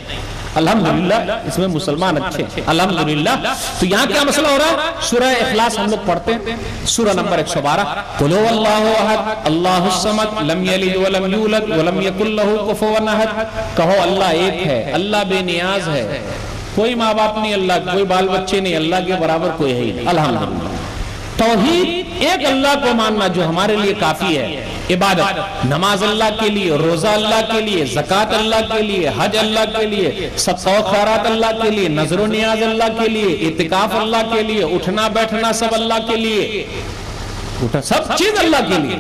الحمدللہ اس میں مسلمان اچھے ہیں، الحمدللہ۔ تو یہاں کیا مسئلہ ہو رہا ہے؟ سورہ اخلاص ہم لوگ پڑھتے ہیں، سورہ نمبر 112، قُلْ هُوَ اللَّهُ أَحَدٌ اللَّهُ الصَّمَدُ لَمْ يَلِدْ وَلَمْ يُولَدْ وَلَمْ يَكُنْ لَهُ كُفُوًا أَحَدٌ۔ کہو اللہ ایک ہے، اللہ بے نیاز ہے، کوئی ماں باپ نہیں اللہ، کوئی بال بچے نہیں، اللہ کے برابر کوئی ہے ہی نہیں۔ الحمدللہ توحید ایک اللہ کو ماننا جو ہمارے لیے کافی ہے۔ عبادت، نماز اللہ کے لیے، روزہ اللہ کے لیے، زکوٰۃ اللہ کے لیے، حج اللہ کے لیے، صدقہ و خیرات اللہ کے لیے، نذر و نیاز اللہ کے لیے، اعتکاف اللہ کے لیے، اٹھنا بیٹھنا سب اللہ کے لیے، سب چیز اللہ کے لیے۔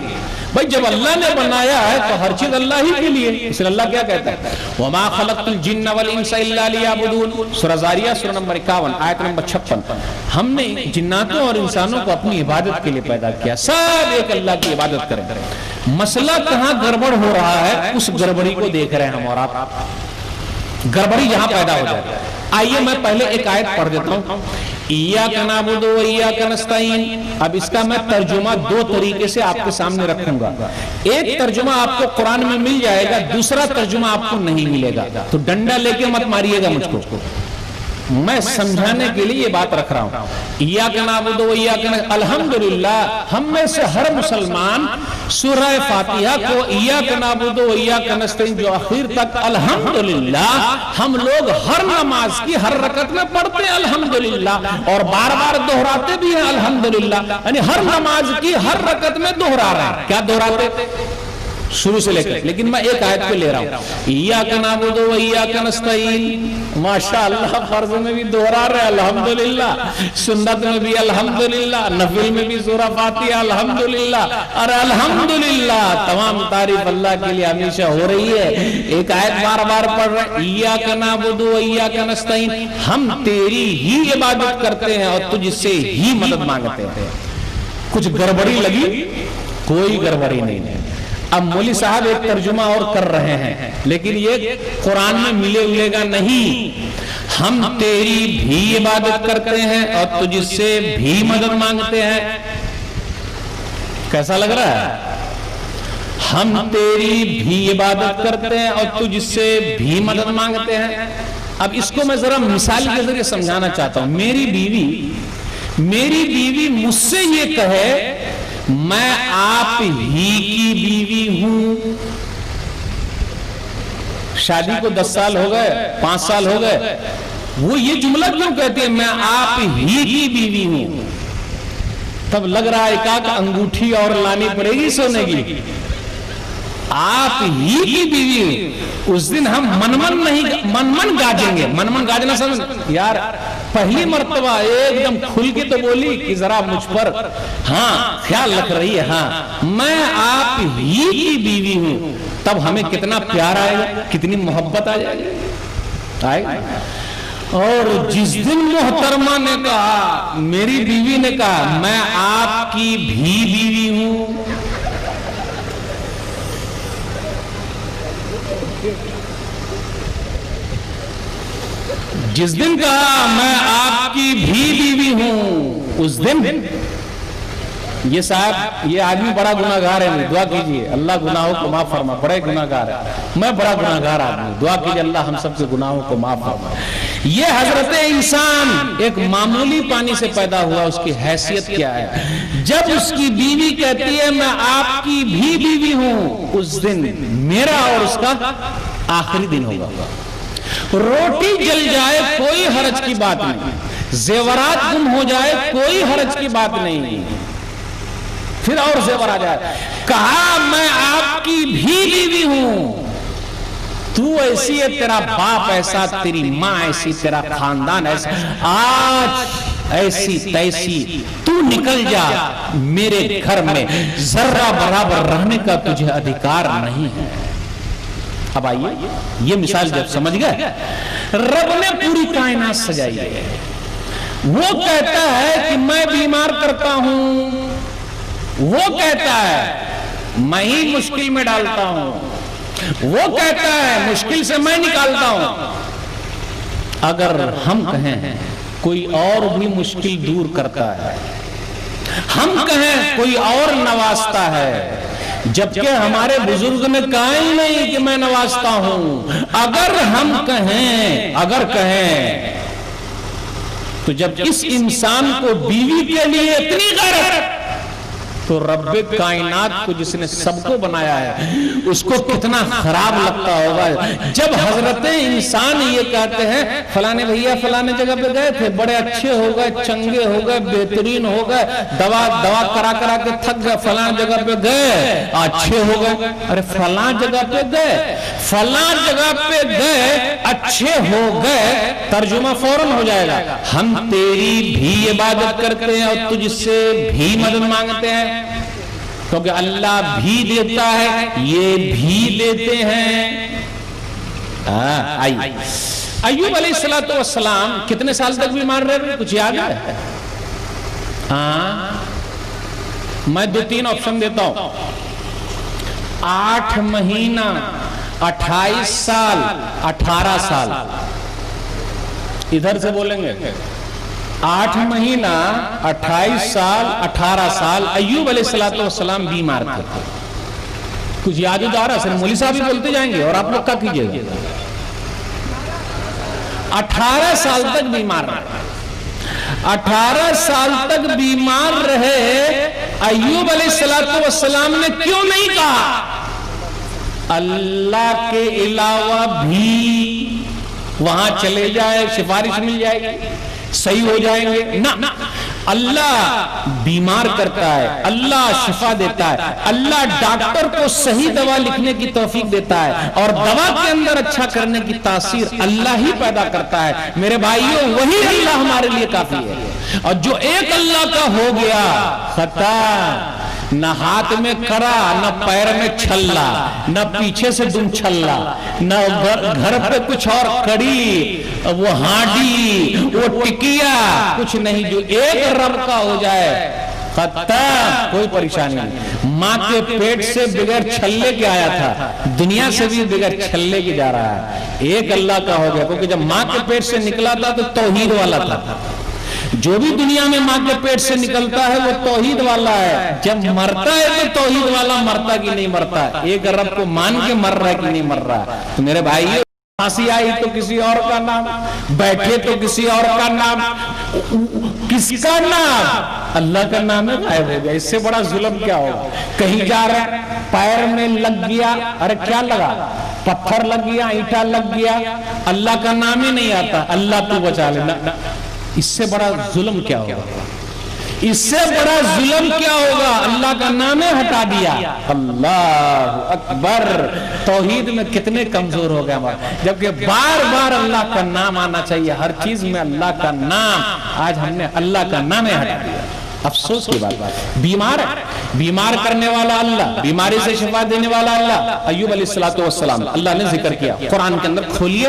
بھئی جب اللہ نے بنایا ہے تو ہر چیز اللہ ہی کے لیے، اس لیے اللہ کیا کہتا ہے؟ وَمَا خَلَقْتُ الْجِنَّ وَالْإِنسَ إِلَّا لِيَعْبُدُونَ، سورہ زاریہ سورہ نمبر 51 آیت نمبر 56۔ ہم نے جناتوں اور انسانوں کو اپنی عبادت کے لیے پیدا کیا، سب ایک اللہ کی عبادت کریں۔ مسئلہ کہاں گڑبڑ ہو رہا ہے اس گڑبڑی کو دیکھ رہے ہیں ہم اور آپ، گڑبڑی یہاں پیدا ہو جاتی ہے۔ آئیے میں پہلے ایک آیت پڑھ دیتا ہوں، ایاک نعبد و ایاک نستعین۔ اب اس کا میں ترجمہ دو طریقے سے آپ کے سامنے رکھوں گا، ایک ترجمہ آپ کو قرآن میں مل جائے گا، دوسرا ترجمہ آپ کو نہیں ملے گا، تو ڈنڈا لے کے مت ماریے گا مجھ کو، میں سمجھانے کے لیے یہ بات رکھ رہا ہوں۔ ایاک نعبد و ایاک نستعین، الحمدللہ ہم میں سے ہر مسلمان سورہ فاتحہ کو ایاک نعبد و ایاک نستعین جو آخر تک الحمدللہ ہم لوگ ہر نماز کی ہر رکعت میں پڑھتے ہیں الحمدللہ، اور بار بار دہراتے بھی ہیں الحمدللہ، یعنی ہر نماز کی ہر رکعت میں دہرا رہے ہیں۔ کیا دہراتے؟ شروع سے لے کر، لیکن میں ایک آیت کو لے رہا ہوں، ایاک نعبد و ایاک نستعین۔ ماشاءاللہ فرض میں بھی دہرا رہے الحمدللہ، سنت میں بھی الحمدللہ، نفل میں بھی سورہ فاتحہ الحمدللہ، اور الحمدللہ تمام تعریف اللہ کے لیے ہمیشہ ہو رہی ہے۔ ایک آیت بار بار پڑھ رہے، ایاک نعبد و ایاک نستعین، ہم تیری ہی عبادت کرتے ہیں اور تجھ سے ہی مدد مانگتے ہیں۔ کچھ گڑبڑی لگی؟ کوئی گڑبڑی نہیں ہے۔ اب مولی صاحب ایک ترجمہ اور کر رہے ہیں، لیکن یہ قرآن میں ملے گا نہیں۔ ہم تیری بھی عبادت کرتے ہیں اور تجھ سے بھی مدد مانگتے ہیں۔ کیسا لگ رہا ہے؟ ہم تیری بھی عبادت کرتے ہیں اور تجھ سے بھی مدد مانگتے ہیں۔ اب اس کو میں ذرا مثال کے ذریعے سمجھانا چاہتا ہوں۔ میری بیوی مجھ سے یہ کہے میں آپ ہی کی بیوی ہوں، شادی کو 10 سال ہو گئے، 5 سال ہو گئے، وہ یہ جملہ کیوں کہتے ہیں میں آپ ہی کی بیوی ہوں؟ تب لگ رہا ہے ایک انگوٹھی اور لانی پڑے گی سونے کی۔ آپ ہی کی بیوی ہوں، اس دن ہم من گاجیں گے۔ من گاجنا سمجھ یار، پہلی مرتبہ ایک دم کھل کے تو بولی کہ ذرا مجھ پر ہاں خیال رکھ رہی ہے، ہاں میں آپ ہی کی بیوی ہوں، تب ہمیں کتنا پیار آئے گا، کتنی محبت آ جائے گی۔ اور جس دن محترمہ نے کہا، میری بیوی نے کہا میں آپ کی بھی بیوی ہوں، جس دن کہا میں آپ کی بھی بیوی ہوں، اس دن یہ صاحب یہ آدمی بڑا گناہگار ہے، دعا کیجئے اللہ گناہوں کو معاف فرما، بڑے گناہگار ہے، میں بڑا گناہگار آدمی، دعا کیجئے اللہ ہم سب کے گناہوں کو معاف فرما۔ یہ حضرت انسان ایک معمولی پانی سے پیدا ہوا، اس کی حیثیت کیا ہے؟ جب اس کی بیوی کہتی ہے میں آپ کی بھی بیوی ہوں، اس دن میرا اور اس کا آخری دن ہوگا۔ روٹی جل جائے کوئی حرج کی بات نہیں، زیورات گم ہو جائے کوئی حرج کی بات نہیں، پھر اور زیور آ جائے، کہا میں آپ کی بھی بیوی ہوں، تو ایسی ہے، تیرا باپ ایسا، تیری ماں ایسی، تیرا خاندان ایسا، آج ایسی تیسی، تو نکل جا، میرے گھر میں ذرہ برابر رہنے کا تجھے ادھیکار نہیں ہے۔ اب آئیے یہ مثال جب سمجھ گئے، رب نے پوری کائنات سجائی ہے، وہ کہتا ہے کہ میں بیمار کرتا ہوں، وہ کہتا ہے میں ہی مشکل میں ڈالتا ہوں، وہ کہتا ہے مشکل سے میں نکالتا ہوں۔ اگر ہم کہیں کوئی اور بھی مشکل دور کرتا ہے، ہم کہیں کوئی اور نوازتا ہے، جبکہ ہمارے بزرگ نے کہا ہی نہیں کہ میں نوازتا ہوں، اگر ہم کہیں تو جب اس انسان کو بیوی کے لیے اتنی غیرت، تو رب کائنات کو جس نے سب کو بنایا ہے اس کو کتنا خراب لگتا ہوگا جب حضرت انسان یہ کہتے ہیں فلانے بھیا فلانے جگہ پہ گئے تھے، بڑے اچھے ہو گئے، چنگے ہو گئے، بہترین ہو گئے، دوا کرا کے تھک گئے، فلاں جگہ پہ گئے اچھے ہو گئے۔ ارے فلاں جگہ پہ گئے اچھے ہو گئے، ترجمہ فوراً ہو جائے گا، ہم تیری بھی عبادت کرتے ہیں اور تجھ سے بھی مدد مانگتے ہیں، کیونکہ اللہ بھی دیتا ہے، یہ بھی دیتے ہیں۔ ایوب علیہ السلام کتنے سال تک بیمار رہے، کچھ یاد ہے؟ میں 2-3 آپشن دیتا ہوں، 8 مہینہ، 28 سال، 18 سال، ادھر سے بولیں گے 8 مہینہ، 28 سال، 18 سال ایوب علیہ السلام بیمار تھے۔ کچھ یاد آ رہا ہے؟ صرف مولی صاحب ہی بولتے جائیں گے اور آپ لوگ کیا کیجئے گا؟ 18 سال تک بیمار رہے، 18 سال تک بیمار رہے۔ ایوب علیہ السلام نے کیوں نہیں کہا اللہ کے علاوہ بھی وہاں چلے جائے، سفارش مل جائے گی، صحیح ہو جائیں گے؟ نہ، اللہ بیمار کرتا ہے، اللہ شفا دیتا ہے، اللہ ڈاکٹر کو صحیح دوا لکھنے کی توفیق دیتا ہے، اور دوا کے اندر اچھا کرنے کی تاثیر اللہ ہی پیدا کرتا ہے۔ میرے بھائیوں، وہی اللہ ہمارے لیے کافی ہے، اور جو ایک اللہ کا ہو گیا خطا، نہ ہاتھ میں کرا، نہ پیر میں چھلا، نہ پیچھے سے دم چھلا، نہ گھر پہ کچھ اور کڑی، وہ ہانڈی، وہ ٹکیا، کچھ نہیں، جو ایک رب کا ہو جائے خطا، کوئی پریشانی نہیں۔ ماں کے پیٹ سے بغیر چھلے کے آیا تھا، دنیا سے بھی بغیر چھلے کے جا رہا ہے، ایک اللہ کا ہو گیا، کیونکہ جب ماں کے پیٹ سے نکلا تھا تو توحید والا تھا۔ جو بھی دنیا میں ماں کے پیٹ سے نکلتا ہے وہ توحید والا ہے، جب مرتا ہے تو توحید والا مرتا کہ نہیں مرتا، ایک رب کو مان کے مر رہا ہے کہ نہیں مر رہا۔ تو میرے بھائیو، پھانسی آئی تو کسی اور کا نام، بیٹھے تو کسی اور کا نام، کس کا نام؟ اللہ کا نام ہے، غائب ہو گیا۔ اس سے بڑا ظلم کیا ہوگا؟ کہیں جا رہے پیر میں لگ گیا، ارے کیا لگا؟ پتھر لگ گیا، اینٹا لگ گیا، اللہ کا نام ہی نہیں آتا، اللہ تو بچا لینا۔ اس سے بڑا ظلم کیا ہوگا؟ اس سے بڑا ظلم کیا ہوگا؟ اللہ کا نام ہٹا دیا. اللہ اکبر. توحید میں کتنے کمزور ہو گئے ہمارے، جبکہ بار بار اللہ کا نام آنا چاہیے، ہر چیز میں اللہ کا نام. آج ہم نے اللہ کا نام ہٹا دیا. افسوس کی بات. بیمار ہے، بیمار کرنے والا اللہ، بیماری سے شفا دینے والا اللہ. ایوب علیہ السلام اللہ نے ذکر کیا قرآن کے اندر. کھولیے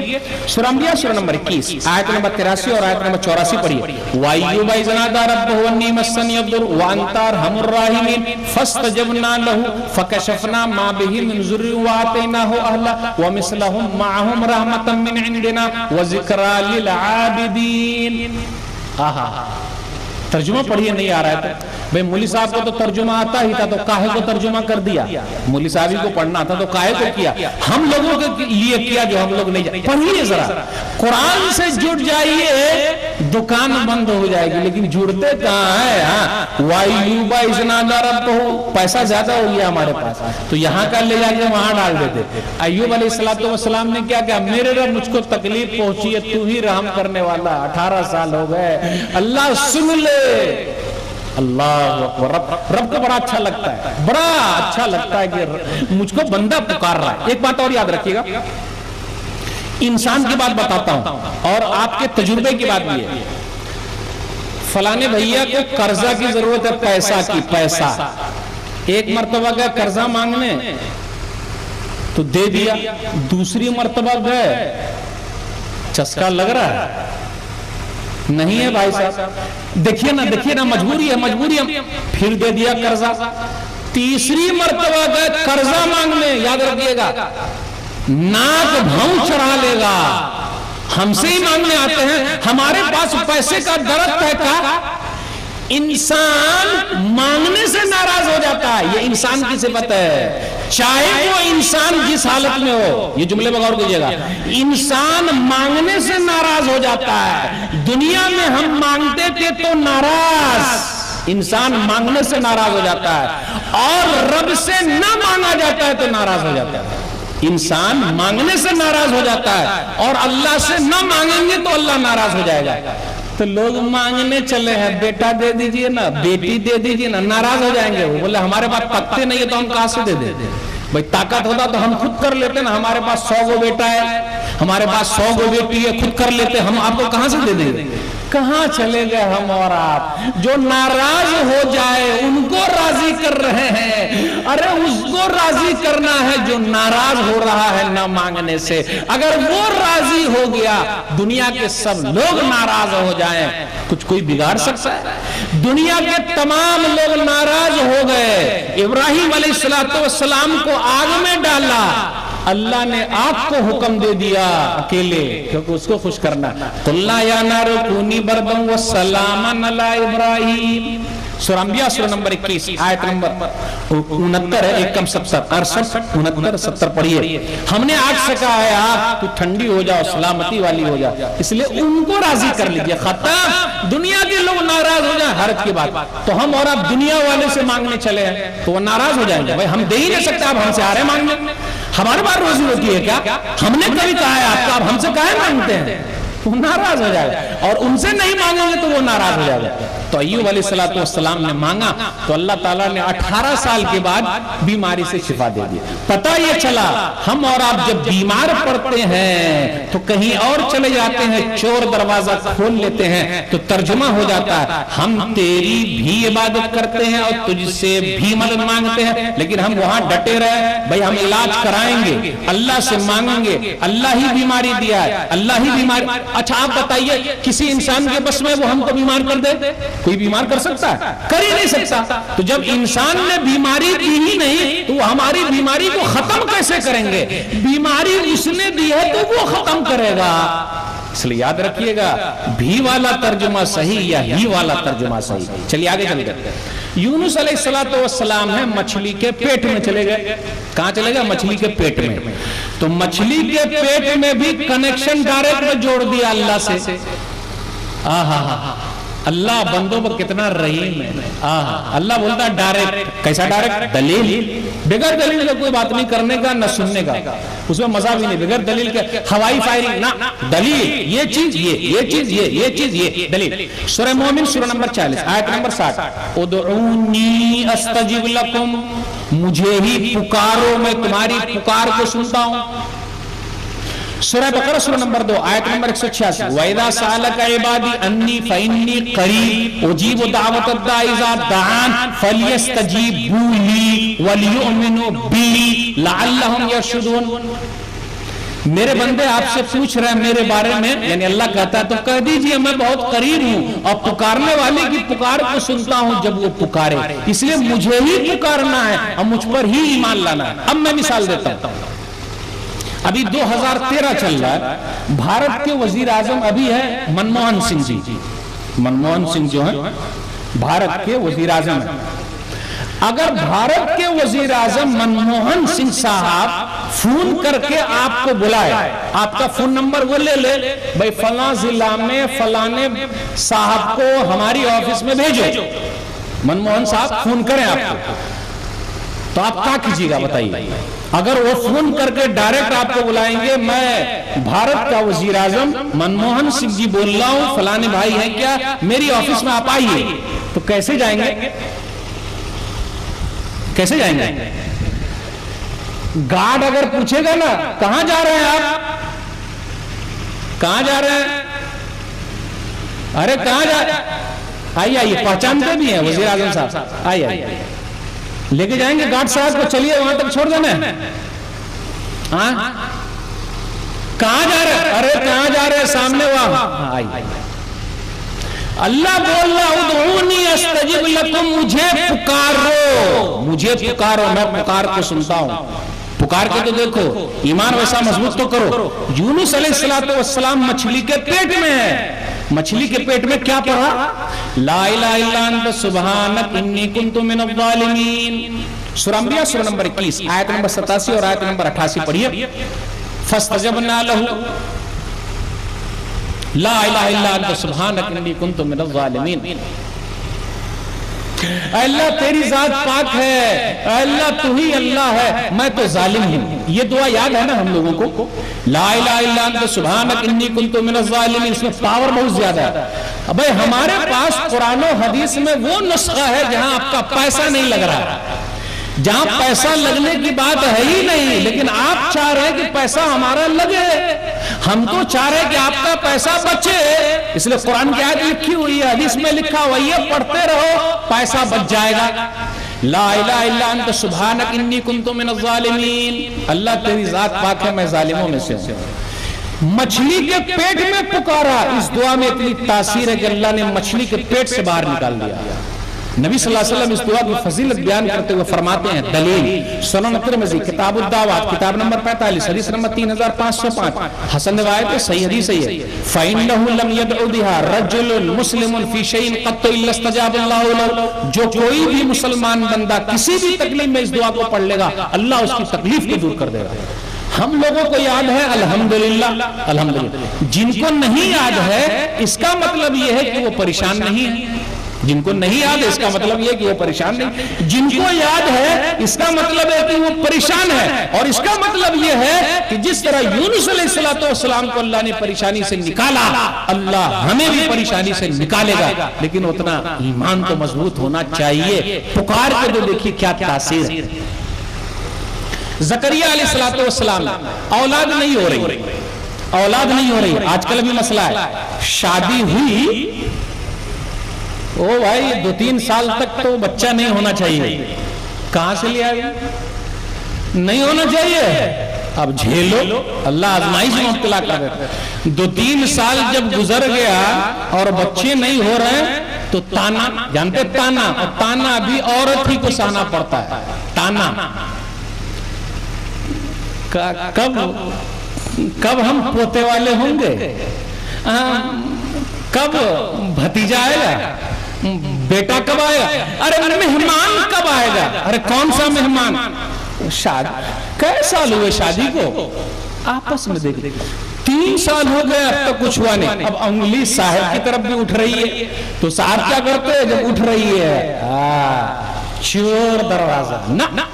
سورہ انبیاء سورہ نمبر 21 آیت نمبر 83 اور آیت نمبر 84 پڑھیے. وَأَيُّوبَ إِذْ نَادَىٰ رَبَّهُ أَنِّي مَسَّنِيَ الضُّرُّ وَأَنتَ أَرْحَمُ الرَّاحِمِينَ فَاسْتَجَبْنَا لَهُ فَكَشَفْنَا مَا بِهِ مِنْ ضُرٍّ وَآتَيْنَاهُ أَهْلَهُ وَمِثْلَهُم مَّعَهُمْ رَحْمَةً مِّنْ عِندِنَا وَذِكْرَىٰ لِلْعَابِدِينَ. ترجمہ پڑھیے نہیں آ رہا تھا بھئی. مولی صاحب کو تو ترجمہ آتا ہی تھا تو کاہے کو ترجمہ کر دیا؟ مولی صاحب کو پڑھنا تھا تو کاہے کو کیا؟ ہم لوگوں کے لیے کیا جو ہم لوگ نہیں جائے. پڑھیے ذرا، قرآن سے جڑ جائیے، دکان بند ہو جائے گی. لیکن جڑتے کہاں ہے؟ وَأَيُّوبَ إِذْ نَادَىٰ رَبَّهُ. پیسہ زیادہ ہو گیا ہمارے پاس تو یہاں کا لے جا کے وہاں ڈال دیتے. ایوب علیہ السلام نے کیا کہا؟ میرے رب مجھ کو تکلیف پہنچی ہے، تو ہی رحم کرنے والا. 18 سال ہو گئے، اللہ سن لے. اللہ اکبر. رب کو بڑا اچھا لگتا ہے، بڑا اچھا لگتا ہے کہ مجھ کو بندہ پکار رہا ہے. ایک بات اور یاد رکھیے گا، انسان کی بات بتاتا ہوں اور آپ کے تجربے کی بات بھی ہے. فلانے بھیا کو قرضہ کی ضرورت ہے، پیسہ. ایک مرتبہ گئے قرضہ مانگنے تو دے دیا. دوسری مرتبہ گئے، چسکا لگ رہا ہے نہیں ہے بھائی صاحب، دیکھیے نا مجبوری ہے، پھر دے دیا قرضہ. تیسری مرتبہ گئے قرضہ مانگنے، یاد رکھیے گا ناک بھاؤں چڑھا لے گا. ہم سے ہی مانگنے آتے ہیں، ہمارے پاس پیسے کا درخت ہے کا. انسان مانگنے سے ناراض ہو جاتا ہے، یہ انسان کی صفت ہے. چاہے وہ انسان جس حالت میں ہو، یہ جملے بغور کیجئے گا، انسان مانگنے سے ناراض ہو جاتا ہے. دنیا میں ہم مانگتے تھے تو ناراض، انسان مانگنے سے ناراض ہو جاتا ہے. اور رب سے نہ مانگا جاتا ہے تو ناراض ہو جاتا ہے. انسان مانگنے سے ناراض ہو جاتا ہے اور اللہ سے نہ مانگیں گے تو اللہ ناراض ہو جائے گا. تو لوگ مانگنے چلے ہیں، بیٹا دے دیجئے نا، بیٹی دے دیجئے نا، ناراض ہو جائیں گے. وہ بولے ہمارے پاس پکتے نہیں ہے تو ہم کہاں سے دے دیں؟ بھئی طاقت ہوتا تو ہم خود کر لیتے نا. ہمارے پاس 100 گو بیٹا ہے، ہمارے پاس 100 گو بیٹی ہے، خود کر لیتے. ہم آپ کو کہاں سے دے دیں گے؟ کہاں چلے گئے ہم اور آپ؟ جو ناراض ہو جائے ان کو راضی کر رہے ہیں. ارے اس کو راضی کرنا ہے جو ناراض ہو رہا ہے نہ مانگنے سے. اگر وہ راضی ہو گیا، دنیا کے سب لوگ ناراض ہو جائیں، کچھ کوئی بگاڑ سکتا ہے؟ دنیا کے تمام لوگ ناراض ہو گئے. ابراہیم علیہ السلام کو آگ میں ڈالا، اللہ نے آگ کو حکم دے دیا اکیلے، کیونکہ اس کو خوش کرنا. قُلْنَا يَا نَارُ كُونِي بَرْدًا وَسَلَامًا عَلَىٰ إِبْرَاہِيمَ. سورہ انبیاء سورہ نمبر 21 آیت نمبر 69 ہے، 1 کم 70 69 70 پڑھیے. ہم نے آگ سے کہا ہے آگ تو ٹھنڈی ہو جاؤ، سلامتی والی ہو جاؤ، اس لیے ان کو راضی کر لیجئے. ختم. دنیا کے لوگ ناراض ہو جائیں حرج کی بات، تو ہم اور آپ دنیا والے سے مانگنے چلے ہیں تو وہ ناراض ہو جائیں گے. بھائی ہم دے ہی نہیں سکتے، آپ ہم سے آ رہے مانگنے. ہمارے پاس روزی ہوتی ہے کیا؟ ہم نے کبھی کہا ہے آپ کا، آپ ہم سے کہا ہے مانگتے ہیں؟ وہ ناراض ہو جائے گا. اور ان سے نہیں مانگیں گے تو وہ ناراض ہو جائے گا. تو ایوب علیہ السلام نے مانگا تو اللہ تعالیٰ نے 18 سال کے بعد بیماری سے شفا دے دی. پتہ یہ چلا ہم اور آپ جب بیمار پڑتے ہیں تو کہیں اور چلے جاتے ہیں، چور دروازہ کھول لیتے ہیں تو ترجمہ ہو جاتا ہے ہم تیری بھی عبادت کرتے ہیں اور تجھ سے بھی مدد مانگتے ہیں، لیکن ہم وہاں ڈٹے رہے. بھائی ہم علاج کرائیں گے، اللہ سے مانگیں گے، اللہ ہی بیماری دیا ہے، اللہ ہی بیماری. اچھا آپ بتائیے کسی انسان کے بس میں وہ ہم کو بیمار کر دے؟ کوئی بیمار کر سکتا ہے؟ کر ہی نہیں سکتا. تو جب انسان نے بیماری دی ہی نہیں تو وہ ہماری بیماری کو ختم کیسے کریں گے؟ بیماری اس نے دی ہے تو وہ ختم کرے گا. اس لیے یاد رکھیے گا بھی والا ترجمہ صحیح یا ہی والا ترجمہ صحیح. چلیے آگے چلتے ہیں. یونس علیہ السلام ہے مچھلی کے پیٹ میں چلے گئے. کہاں چلے گئے؟ مچھلی کے پیٹ میں. تو مچھلی کے پیٹ میں بھی کنیکشن ڈائریکٹ جوڑ دیا اللہ سے. اللہ بندوں پر کتنا رحیم ہے. اللہ بولتا ہے ڈائریکٹ. کیسا ڈائریکٹ؟ دلیل. بغیر دلیل کا کوئی بات نہیں کرنے کا نہ سننے کا, اس میں مزہ بھی نہیں. بغیر دلیل کے ہوائی فائرنگ نہ, دلیل یہ چیز یہ چیز یہ چیز یہ دلیل. سورہ مومن سورہ نمبر 40 آیت نمبر 60. ادعونی استجب لکم, مجھے ہی پکارو میں تمہاری پکار کو سنتا ہوں. سورہ بقرہ سورہ نمبر 2 آیت نمبر 186. وَإِذَا سَأَلَكَ عِبَادِي أَنِّي فَإِنِّي قَرِيبٌ أُجِيبُ دَعْوَةَ الدَّاعِ إِذَا دَعَانِ فَلْيَسْتَجِيبُوا لِي وَلْيُؤْمِنُوا بِي لَعَلَّهُمْ يَرْشُدُونَ. میرے بندے آپ سے پوچھ رہے ہیں میرے بارے میں, یعنی اللہ کہتا ہے تو کہہ دیجئے میں بہت قریب ہوں اور پکارنے والے کی پکار کو سنتا ہوں جب وہ پکارے. اس لیے مجھے ہی پکارنا ہے اور مجھ پر ہی ایمان لانا ہے. اب میں مثال دیتا ہوں. ابھی 2013 چل رہا ہے, بھارت کے وزیر اعظم ابھی ہے منموہن سنگھ جی. منموہن سنگھ جو ہیں بھارت کے وزیر اعظم ہیں. اگر بھارت کے وزیر اعظم منموہن سنگھ صاحب فون کر کے آپ کو بلائے, آپ کا فون نمبر وہ لے لے, بھئی فلاں ضلع میں فلانے صاحب کو ہماری آفس میں بھیجو, منموہن صاحب فون کریں آپ کو, تو آپ کیا کیجیے گا بتائیے؟ اگر وہ فون کر کے ڈائریکٹ آپ کو بلائیں گے میں بھارت کا وزیر اعظم منموہن سنگھ جی بول رہا ہوں, فلانے بھائی ہیں کیا, میری آفس میں آپ آئیے, تو کیسے جائیں گے؟ کیسے جائیں گے؟ گارڈ اگر پوچھے گا نا کہاں جا رہے ہیں آپ, کہاں جا رہے ہیں, ارے کہاں جا رہے ہیں, آئیے آئیے, پہچانتے بھی ہیں وزیر اعظم صاحب, آئیے آئیے, لے کے جائیں گے گارڈ صاحب کو, چلیے وہاں تک چھوڑ دینا ہے. کہاں جا رہے, ارے کہاں جا رہے, سامنے وہاں آئیے. اللہ بول رہا ادعونی استجب لکم, مجھے پکارو, مجھے پکارو, میں پکار کو سنتا ہوں. پکار کے تو دیکھو, ایمان ویسا مضبوط تو کرو. یونس علیہ السلام مچھلی کے پیٹ میں ہے, مچھلی کے پیٹ میں کیا پڑھا؟ لا الہ الا انت سبحانک انی کنت من الظالمین. سورہ انبیاء سورہ نمبر 21 آیت نمبر 87 اور آیت نمبر 88 پڑھیے. فاستجبنا له لا الہ الا انت سبحانک انی کنت من الظالمین. اے اللہ تیری ذات پاک ہے, اے اللہ تو ہی اللہ ہے, میں تو ظالم ہوں. یہ دعا یاد ہے نا ہم لوگوں کو, لا الہ الا انت سبحانک انی کنت من الظالمین. اس میں پاور بہت زیادہ ہے. ابے ہمارے پاس قرآن و حدیث میں وہ نسخہ ہے جہاں آپ کا پیسہ نہیں لگ رہا, جہاں پیسہ لگنے کی بات ہے ہی نہیں, لیکن آپ چاہ رہے ہیں کہ پیسہ ہمارا لگے, ہم تو چاہ رہے ہیں کہ آپ کا پیسہ بچے. اس لئے قرآن کی آیت لکھی ہوئی ہے, حدیث میں لکھا ہوئی ہے, پڑھتے رہو پیسہ بچ جائے گا. لا الہ الا انت سبحانک انی کنت من الظالمین. اللہ تیری ذات پاک ہے, میں ظالموں میں سے ہوں. مچھلی کے پیٹ میں پکارا. اس دعا میں اتنی تاثیر ہے کہ اللہ نے مچھلی کے پیٹ سے باہر نکال دیا. نبی صلی اللہ علیہ وسلم اس دعا کی فضیلت بیان کرتے ہوئے فرماتے ہیں, دلیل سنن ترمذی کتاب الدعوات کتاب نمبر 45 حدیث نمبر 3505, حسن روایت ہے, صحیح حدیث ہے. فَإِنَّهُ لَمْ يَدْعُ بِهَا رَجُلٌ مُسْلِمٌ فِي شَيْءٍ قَطَّ إِلَّا اسْتَجَابَ اللَّهُ لَهُ. جو کوئی بھی مسلمان بندہ کسی بھی تکلیف میں اس دعا کو پڑھ لے گا, اللہ اس کی تکلیف کو دور کر دے گا. ہم لوگوں کو یاد ہے الحمدللہ, الحمدللہ. جن کو نہیں یاد ہے اس کا مطلب یہ ہے کہ وہ پریشان نہیں ہے. جن کو نہیں یاد ہے اس کا مطلب یہ کہ وہ پریشان نہیں. جن کو یاد ہے اس کا مطلب ہے کہ وہ پریشان ہے, اور اس کا مطلب یہ ہے کہ جس طرح یونس علیہ السلام کو اللہ نے پریشانی سے نکالا, اللہ ہمیں بھی پریشانی سے نکالے گا. لیکن اتنا ایمان تو مضبوط ہونا چاہیے. پکار کے تو دیکھیے کیا تاثیر ہے. زکریا علیہ السلام اولاد نہیں ہو رہی, اولاد نہیں ہو رہی. آج کل بھی مسئلہ ہے, شادی ہوئی, او بھائی 2-3 سال تک تو بچہ نہیں ہونا چاہیے. کہاں سے لیا ہے؟ نہیں ہونا چاہیے. اب جھیلو, اللہ آزمائش میں مبتلا کر دیتا ہے. 2-3 سال جب گزر گیا اور بچے نہیں ہو رہے تو تانا, جانتے تانا, اور تانا بھی عورت ہی کو سہنا پڑتا ہے. تانا کب ہم پوتے والے ہوں گے, کب بھتیجا آئے گا, بیٹا کب آئے گا, ارے مہمان کب آئے گا, ارے کون سا مہمان. شادی کئے سال ہوئے شادی کو, آپس میں دیکھ 3 3 سال ہو گئے اب تک کچھ ہوا نہیں. اب انگلی صاحب کی طرف بھی اٹھ رہی ہے تو صاحب کیا کرتے ہیں جب اٹھ رہی ہے؟ چور دروازہ. نہ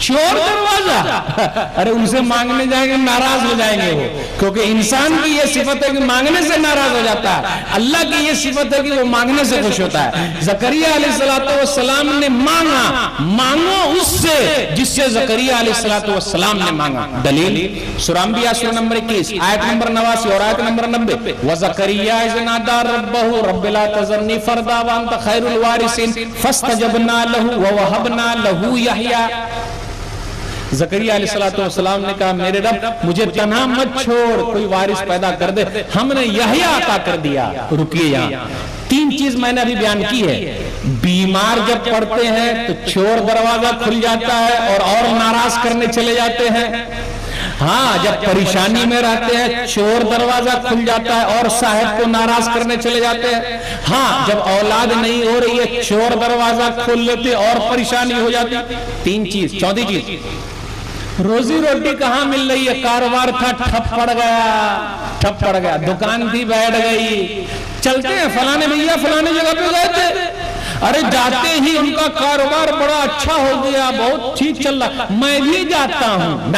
چور دروازہ، ارے ان سے مانگنے جائیں گے ناراض ہو جائیں گے وہ، کیونکہ انسان کی یہ صفت ہے کہ مانگنے سے ناراض ہو جاتا ہے. اللہ کی یہ صفت ہے کہ وہ مانگنے سے خوش ہوتا ہے. زکریا علیہ السلام نے مانگا، مانگو اس سے جس سے زکریا علیہ السلام نے مانگا. دلیل سورہ انبیاء سورہ نمبر 21 آیت نمبر 89 اور آیت نمبر 90. وزکریا اذ نادى ربه رب لا تذرني فردا وانت خیر الوارثین فاستجبنا له ووهبنا له یحیی. زکریا علیہ السلام نے کہا میرے رب مجھے تنہا مت چھوڑ، کوئی وارث پیدا کر دے. ہم نے یحییٰ عطا کر دیا. رکیے یہاں 3 چیز میں نے ابھی بیان کی ہے. بیمار جب پڑتے ہیں تو چور دروازہ کھل جاتا ہے اور ناراض کرنے چلے جاتے ہیں. ہاں جب پریشانی میں رہتے ہیں چور دروازہ کھل جاتا ہے اور صاحب کو ناراض کرنے چلے جاتے ہیں. ہاں جب اولاد نہیں ہو رہی ہے چور دروازہ کھول لیتے اور پریشانی ہو جاتی. 3 چیز. 4تھی چیز روزی روٹی کہاں مل رہی ہے؟ کاروبار تھا ٹھپ پڑ گیا، دکان تھی بیٹھ گئی. چلتے ہیں فلانے بھیا فلانے جگہ پہ گئے تھے، ارے جاتے ہی ان کا کاروبار بڑا اچھا ہو گیا، بہت ٹھیک چل رہا، میں بھی جاتا ہوں.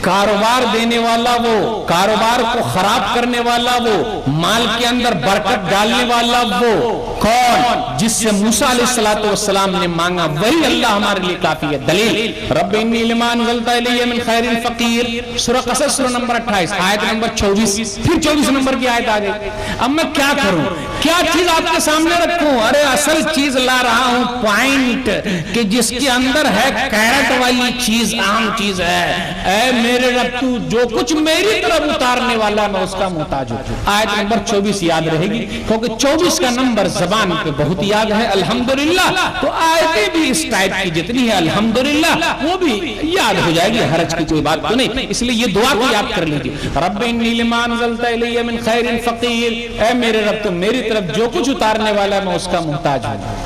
کاروبار دینے والا وہ، کاروبار کو خراب کرنے والا وہ، مال کے اندر برکت ڈالنے والا وہ کون؟ جس سے موسیٰ علیہ السلام نے مانگا وہی اللہ ہمارے لیے کافی ہے. دلیل رب انی لما انزلت الی من خیر فقیر. سورہ قصص سورہ نمبر 28 آیت نمبر 24. پھر 24 نمبر کی آیت آ گئی. اب میں کیا کروں، کیا چیز آپ کے سامنے رکھوں؟ ارے اصل چیز لا رہا ہوں، پوائنٹ کہ جس کے اندر ہے کیرٹ والی چیز، عام چیز ہے. اے میرے رب تو جو کچھ میری طرف اتارنے والا میں اس کا محتاج ہوں. آیت نمبر 24 یاد رہے گی کیونکہ 24 کا نمبر زبان پہ بہت یاد ہے الحمدللہ. تو آیتیں بھی اس ٹائپ کی جتنی ہے الحمدللہ وہ بھی یاد ہو جائے گی، حرج کی کوئی بات تو نہیں. اس لیے یہ دعا کو یاد کر لیجیے. رب انی لما انزلت الی من خیر فقیر. اے میرے رب تو میری طرف جو کچھ اتارنے والا میں اس کا محتاج ہوں.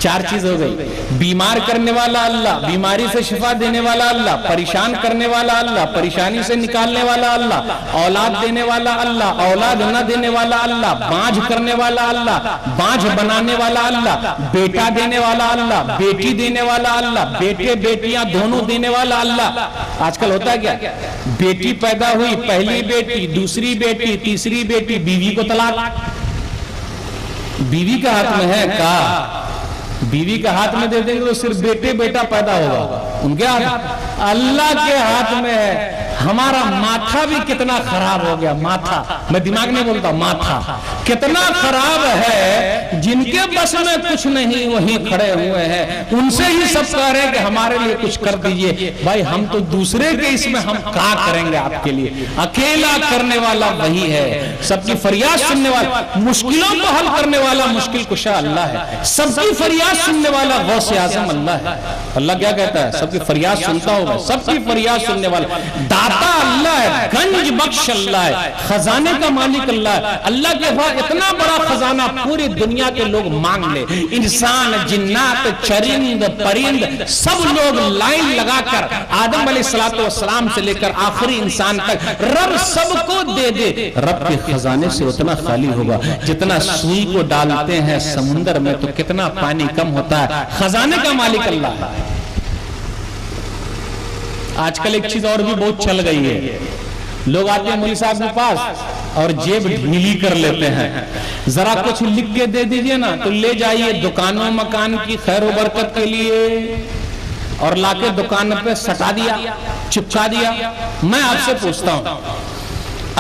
4 چیز ہو گئی. بیمار کرنے والا اللہ، بیماری سے شفا دینے والا اللہ، پریشان کرنے والا اللہ، پریشانی سے نکالنے والا اللہ، اولاد دینے والا اللہ، اولاد نہ دینے والا اللہ، بانجھ کرنے والا اللہ، بانجھ بنانے والا اللہ، بیٹا دینے والا اللہ، بیٹی دینے والا اللہ، بیٹے بیٹیاں دونوں دینے والا اللہ. آج کل ہوتا ہے کیا، بیٹی پیدا ہوئی، پہلی بیٹی، دوسری بیٹی، تیسری بیٹی، بیوی کو طلاق. بیوی کا ہاتھ میں ہے کا، بیوی کا ہاتھ میں دے دیں گے تو صرف بیٹا پیدا ہوگا. ان کے ہاتھ، اللہ کے ہاتھ میں ہے. ہمارا ماتھا بھی کتنا خراب ہو گیا. ماتھا، میں دماغ نہیں بولتا، ماتھا کتنا خراب ہے. جن کے بس میں کچھ نہیں وہی کھڑے ہوئے ہیں، ان سے ہی سب کہہ رہے ہیں کہ ہمارے لیے کچھ کر دیجئے. بھائی ہم تو دوسرے کے اس میں ہم کیا کریں گے آپ کے لیے؟ اکیلا کرنے والا وہی ہے، سب کی فریاد سننے والا، مشکلوں کو حل کرنے والا مشکل کشا اللہ ہے. سب کی فریاد سننے والا غوث اعظم اللہ ہے. اللہ کیا کہتا ہے؟ سب کی فریاد سنتا ہوگا، سب کی فریاد سننے والا داتا اللہ ہے، گنج بخش اللہ ہے، خزانے کا مالک اللہ ہے. اللہ کے پاس اتنا بڑا خزانہ پوری دنیا کے لوگ مانگ لے، انسان، جنات، چرند، پرند، سب لوگ لائن لگا کر آدم علیہ السلام سے لے کر آخری انسان تک رب سب کو دے دے. رب کے خزانے سے اتنا خالی ہوگا جتنا سوئی کو ڈالتے ہیں سمندر میں تو کتنا پانی کم ہوتا ہے. خزانے کا مالک اللہ ہے. آج کل ایک چیز اور بھی بہت چل گئی ہے. لوگ آتے ہیں مولوی صاحب کے پاس اور جیب ڈھیلی کر لیتے ہیں. ذرا کچھ لکھ کے دے دیجئے نا تو لے جائیے دکانوں مکان کی خیر و برکت کے لیے، اور لا کے دکان پہ سٹا دیا، چپچا دیا. میں آپ سے پوچھتا ہوں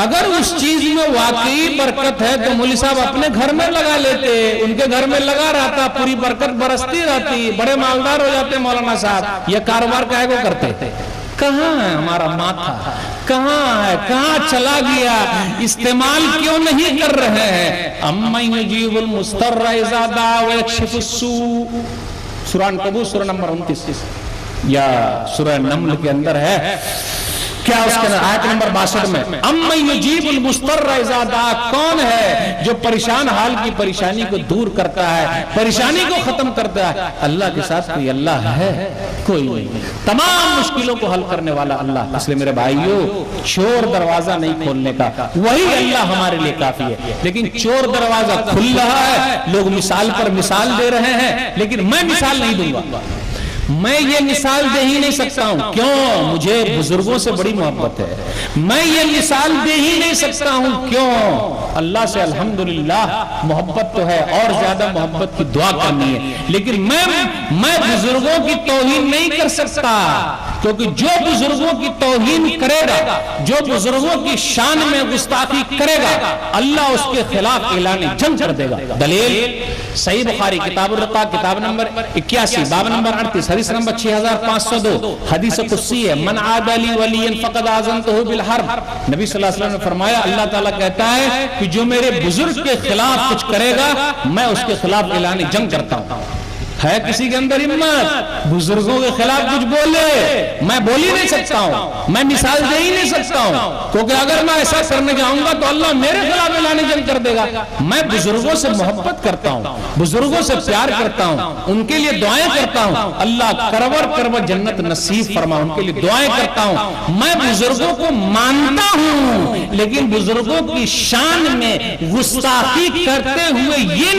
اگر اس چیز میں واقعی برکت ہے تو مولوی صاحب اپنے گھر میں لگا لیتے، ان کے گھر میں لگا رہتا، پوری برکت برستی رہتی، بڑے مالدار ہو جاتے مولانا صاحب. یہ کاروبار کاہے کو کرتے تھے؟ کہاں ہے ہمارا ماتھا؟ کہاں ہے؟ کہاں چلا گیا؟ استعمال کیوں نہیں کر رہے ہیں؟ اَمَّن يُجِيبُ الْمُضْطَرَّ إِذَا دَعَا وَيَكْشِفُ السُّوءَ. سورہ عنکبوت سورہ نمبر 29 یا سورہ نمل کے اندر ہے کہ کیا اس کے آیت نمبر 62 میں امن یجیب المضطر اذا دعا، کون ہے جو پریشان حال کی پریشانی کو دور کرتا ہے، پریشانی کو ختم کرتا ہے؟ اللہ کے ساتھ کوئی اللہ ہے؟ کوئی نہیں، تمام مشکلوں کو حل کرنے والا اللہ۔ اس لیے میرے بھائیو، چور دروازہ نہیں کھولنے کا، وہی اللہ ہمارے لیے کافی ہے۔ لیکن چور دروازہ کھل رہا ہے، لوگ مثال پر مثال دے رہے ہیں، لیکن میں مثال نہیں دوں گا، میں یہ مثال دے ہی نہیں سکتا ہوں۔ کیوں؟ مجھے بزرگوں سے بڑی محبت ہے، میں یہ مثال دے ہی نہیں سکتا ہوں۔ کیوں؟ اللہ سے الحمدللہ محبت تو ہے، اور زیادہ محبت کی دعا کرنی ہے، لیکن میں بزرگوں کی توہین نہیں کر سکتا، کیونکہ جو بزرگوں کی توہین کرے گا، جو بزرگوں کی شان میں گستاخی کرے گا، اللہ اس کے خلاف اعلان جنگ کر دے گا۔ دلیل صحیح بخاری کتاب الرقاق کتاب نمبر 81 باب نمبر 38 حدیث نمبر 6502 حدیث قدسی ہے، من عاد لی ولیا فقد آذنتہ بالحرب۔ نبی صلی اللہ علیہ وسلم نے فرمایا، اللہ تعالیٰ کہتا ہے کہ جو میرے بزرگ کے خلاف کچھ کرے گا، میں اس کے خلاف اعلان جنگ کرتا ہوں۔ ہے کسی کے اندر ہمت بزرگوں کے خلاف کچھ بولے؟ میں بول ہی نہیں سکتا ہوں، میں مثال دے ہی نہیں سکتا ہوں، کیونکہ اگر میں ایسا کرنے جاؤں گا تو اللہ میرے خلاف اعلان جنگ کر دے گا۔ میں بزرگوں سے محبت کرتا ہوں، بزرگوں سے پیار کرتا ہوں، ان کے لیے دعائیں کرتا ہوں، اللہ کرور جنت نصیب فرما، ان کے لیے دعائیں کرتا ہوں۔ میں بزرگوں کو مانتا ہوں، لیکن بزرگوں کی شان میں گستاخی کرتے ہوئے یہ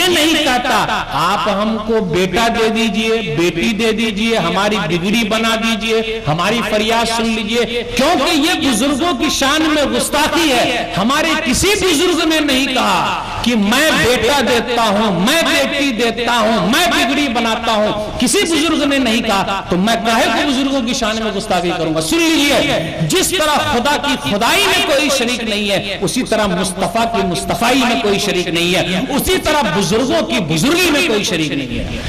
نہیں کہتا آپ ہم کو بیٹا دے دیجئے، بیٹی دے دیجئے، ہماری بگڑی بنا دیجئے، ہماری فریاد سن لیجئے، کیونکہ یہ بزرگوں کی شان میں گستاخی ہے۔ ہمارے کسی بزرگ نے نہیں کہا کہ میں بیٹا دیتا ہوں، میں بیٹی دیتا ہوں، میں بگڑی بناتا ہوں، کسی بزرگ نے نہیں کہا، تو میں کاہے کو بزرگوں کی شان میں گستاخی کروں گا؟ سن لیجئے، جس طرح خدا کی خدائی میں کوئی شریک نہیں ہے، اسی طرح مصطفیٰ کی مصطفائی میں کوئی شریک نہیں ہے، اسی طرح بزرگوں کی بزرگی میں کوئی شریک نہیں ہے۔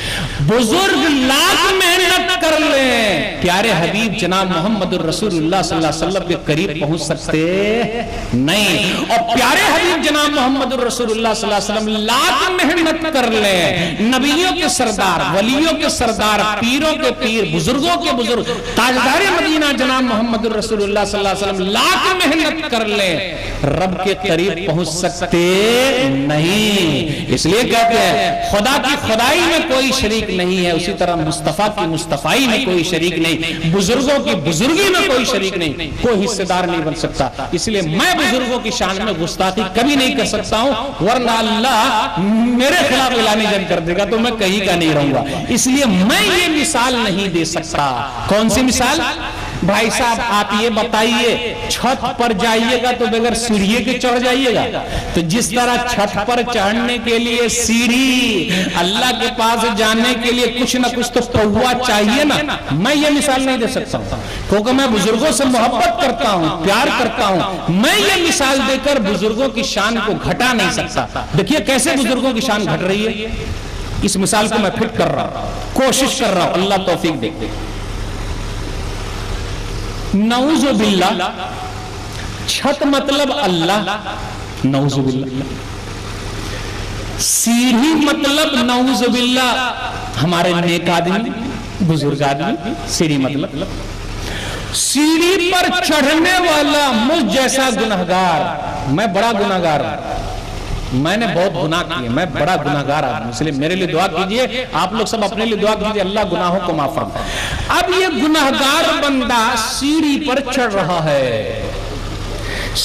بزرگ لاکھ محنت کر لیں، پیارے حبیب جناب محمد الرسول اللہ صلی اللہ علیہ وسلم کے قریب پہنچ سکتے نہیں، اور پیارے حبیب جناب محمد الرسول اللہ صلی اللہ علیہ وسلم لاکھ محنت کر لیں، نبیوں کے سردار، ولیوں کے سردار، پیروں کے پیر، بزرگوں کے بزرگ، تاجدار مدینہ جناب محمد الرسول اللہ صلی اللہ علیہ وسلم لاکھ محنت کر لیں، رب کے قریب پہنچ سکتے نہیں۔ اس لیے کہتے ہیں خدا کی خدائی میں کوئی شریک نہیں ہے، اسی طرح مصطفیٰ کی مصطفائی میں کوئی شریک نہیں، بزرگوں کی بزرگی میں کوئی شریک نہیں، کوئی حصے دار نہیں بن سکتا۔ اس لیے میں بزرگوں کی شان میں گستاخی کبھی نہیں کر سکتا ہوں، ورنہ اللہ میرے خلاف اعلان جنگ کر دے گا تو میں کہیں کا نہیں رہوں گا۔ اس لیے میں یہ مثال نہیں دے سکتا۔ کون سی مثال؟ بھائی صاحب آپ یہ بتائیے، چھت پر جائیے گا تو بغیر سیڑھی کے چڑھ جائیے گا؟ تو جس طرح چھت پر چڑھنے کے لیے سیڑھی، اللہ کے پاس جانے کے لیے کچھ نہ کچھ تو پہوا چاہیے نا۔ میں یہ مثال نہیں دے سکتا ہوں، کیونکہ میں بزرگوں سے محبت کرتا ہوں، پیار کرتا ہوں۔ میں یہ مثال دے کر بزرگوں کی شان کو گھٹا نہیں سکتا۔ دیکھیے کیسے بزرگوں کی شان گھٹ رہی ہے، اس مثال کو میں فٹ کر رہا ہوں، کوشش کر رہا ہوں، اللہ توفیق دے۔ نعوذ باللہ، چھت مطلب اللہ، نعوذ باللہ، سیڑھی مطلب نعوذ باللہ ہمارے نیک آدمی، بزرگ آدمی، سیڑھی مطلب سیڑھی پر چڑھنے والا مجھ جیسا گنہگار۔ میں بڑا گنہگار ہوں، میں نے بہت گناہ کیے، میں بڑا گناہگار آدمی، اس لیے میرے لیے دعا کیجئے، آپ لوگ سب اپنے لیے دعا کیجئے، اللہ گناہوں کو معاف فرمائے۔ اب یہ گناہگار بندہ سیڑھی پر چڑھ رہا ہے،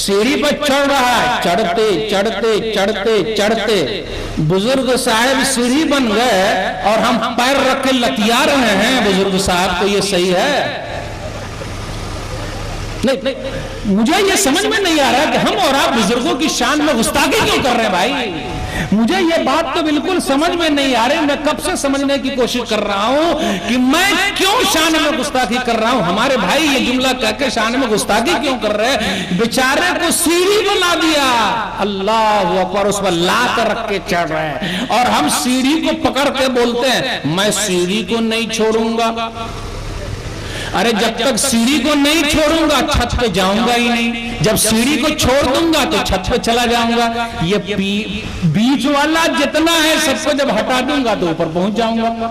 سیڑھی پر چڑھ رہا ہے، چڑھتے چڑھتے چڑھتے چڑھتے بزرگ صاحب سیڑھی بن گئے اور ہم پیر رکھ کے لتیا رہے ہیں۔ بزرگ صاحب تو یہ صحیح ہے؟ نہیں، مجھے یہ سمجھ میں نہیں آ رہا کہ ہم اور آپ بزرگوں کی شان میں گستاخی کیوں کر رہے ہیں بھائی؟ مجھے یہ بات تو بالکل سمجھ میں نہیں آ رہی۔ میں کب سے سمجھنے کی کوشش کر رہا ہوں کہ میں کیوں شان میں گستاخی کر رہا ہوں۔ ہمارے بھائی یہ جملہ کہہ کے شان میں گستاخی کیوں کر رہے ہیں؟ بیچارے کو سیڑھی بنا دیا، اللہ اکبر، اس پر لا کر رکھ کے چڑھ رہے ہیں، اور ہم سیڑھی کو پکڑ کے بولتے ہیں میں سیڑھی کو نہیں چھوڑوں گا۔ ارے جب تک سیڑھی کو نہیں چھوڑوں گا چھت پہ جاؤں گا ہی نہیں، جب سیڑھی کو چھوڑ دوں گا تو چھت پہ چلا جاؤں گا۔ یہ بیچ والا جتنا ہے سب کو جب ہٹا دوں گا تو اوپر پہنچ جاؤں گا۔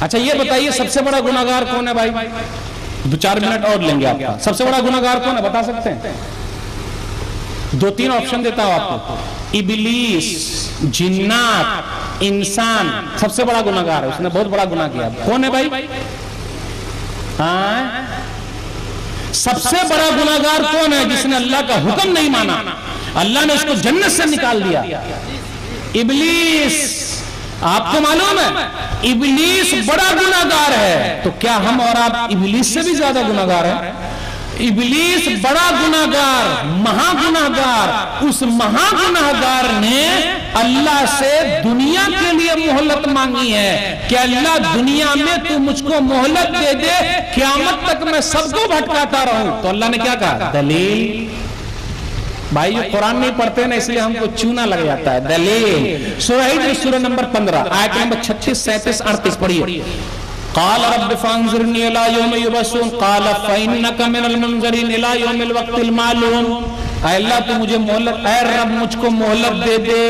اچھا یہ بتائیے سب سے بڑا گناہگار کون ہے بھائی؟ 2-4 منٹ اور لیں گے آپ کا. سب سے بڑا گناہگار کون ہے بتا سکتے ہیں؟ 2-3 آپشن دیتا ہوں آپ کو. ابلیس، جنات، انسان. سب سے بڑا گناہگار ہے، اس نے بہت بڑا گناہ کیا. کون ہے بھائی؟ سب سے بڑا گناہگار کون ہے جس نے اللہ کا حکم نہیں مانا؟ اللہ نے اس کو جنت سے نکال دیا. ابلیس. آپ کو معلوم ہے ابلیس بڑا گناہگار ہے، تو کیا ہم اور آپ ابلیس سے بھی زیادہ گناہگار ہیں؟ ابلیس بڑا گناہگار، مہا گناہگار. اس مہا گناہگار نے اللہ سے دنیا کے لیے مہلت مانگی ہے کہ اللہ دنیا میں تو مجھ کو مہلت دے دے، قیامت تک میں سب کو بھٹکاتا رہوں. تو اللہ نے کیا کہا؟ دلیل. بھائی جو قرآن نہیں پڑھتے نا اس لیے ہم کو چونا لگ جاتا ہے. دلیل سورہ ہجر سورہ نمبر 15 آیت نمبر 36 37 38 پڑھیے. قال رب فانظرنی الی یوم یبعثون قال فانک من المنظرین الی یوم الوقت المعلوم. اے اللہ تو مجھے مہلت، اے رب مجھ کو مہلت دے دے.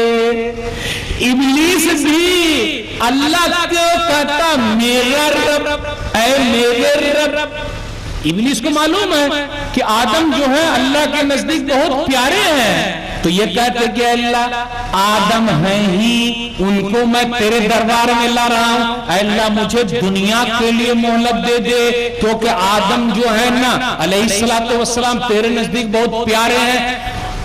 ابلیس بھی اللہ کو کہتا میرا رب، اے میرے رب. ابلیس کو معلوم ہے کہ آدم جو ہے اللہ کے نزدیک بہت پیارے ہیں، تو یہ کہتے کہ اللہ آدم ہیں ہی، ان کو میں تیرے دربار میں لا رہا ہوں. اے اللہ مجھے دنیا کے لیے مہلت دے دے، کیونکہ آدم جو ہے نا علیہ السلام تیرے نزدیک بہت پیارے ہیں.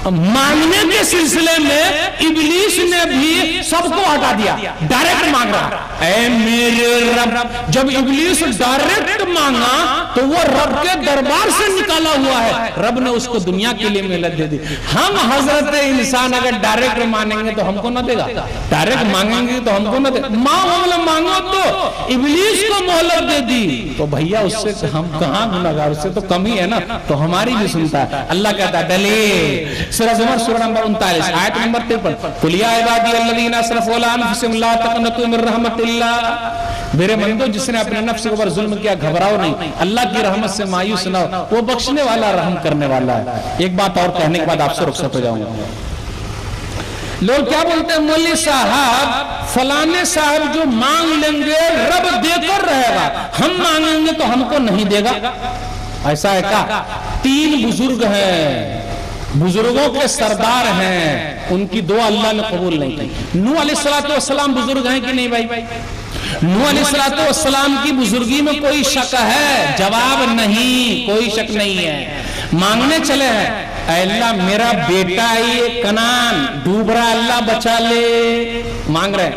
مانگنے کے سلسلے میں ابلیس نے بھی سب کو ہٹا دیا، ڈائریکٹ مانگ رہا اے میرے رب. جب ابلیس ڈائریکٹ مانگا تو وہ رب کے دربار سے نکالا ہوا ہے، رب نے اس کو دنیا کے لیے مہلت دے دی. ہم حضرت انسان اگر ڈائریکٹ مانگیں گے تو ہم کو نہ دے گا، ڈائریکٹ مانگیں گے تو ہم کو نہ دے گا. مانگو تو ابلیس کو مہلت دے دی، تو بھیا اس سے ہم کہاں گناہگار، اس سے تو کم ہی ہے نا. تو ہماری بھی سنتا ہے. اللہ کہتا ہے دلیل سورہ زمر سورہ نمبر 39 آیت نمبر 53 قل یا عبادی الذین اسرفوا علی انفسہم لا تقنطوا من رحمت اللہ. میرے بندو جس نے اپنے نفس کے اوپر ظلم کیا گھبراؤ نہیں، اللہ کی رحمت سے مایوس نہ ہو، وہ بخشنے والا رحم کرنے والا ہے. ایک بات اور کہنے کے بعد آپ سے رخصت ہو جاؤں گا. لوگ کیا بولتے ہیں مولوی صاحب فلانے صاحب جو مانگ لیں گے رب دے کر رہے گا، ہم مانگیں گے تو ہم کو نہیں دے گا. ایسا ہے کیا؟ 3 بزرگ ہیں، بزرگوں کے سردار ہیں، ان کی دعا اللہ نے قبول نہیں کی. نوح علیہ السلام بزرگ ہیں کہ نہیں بھائی؟ نوح علیہ السلام کی بزرگی میں کوئی شک ہے؟ جواب نہیں، کوئی شک نہیں ہے. مانگنے چلے ہیں اے اللہ میرا بیٹا یہ کنان ڈوب رہا، اللہ بچا لے. مانگ رہے ہیں.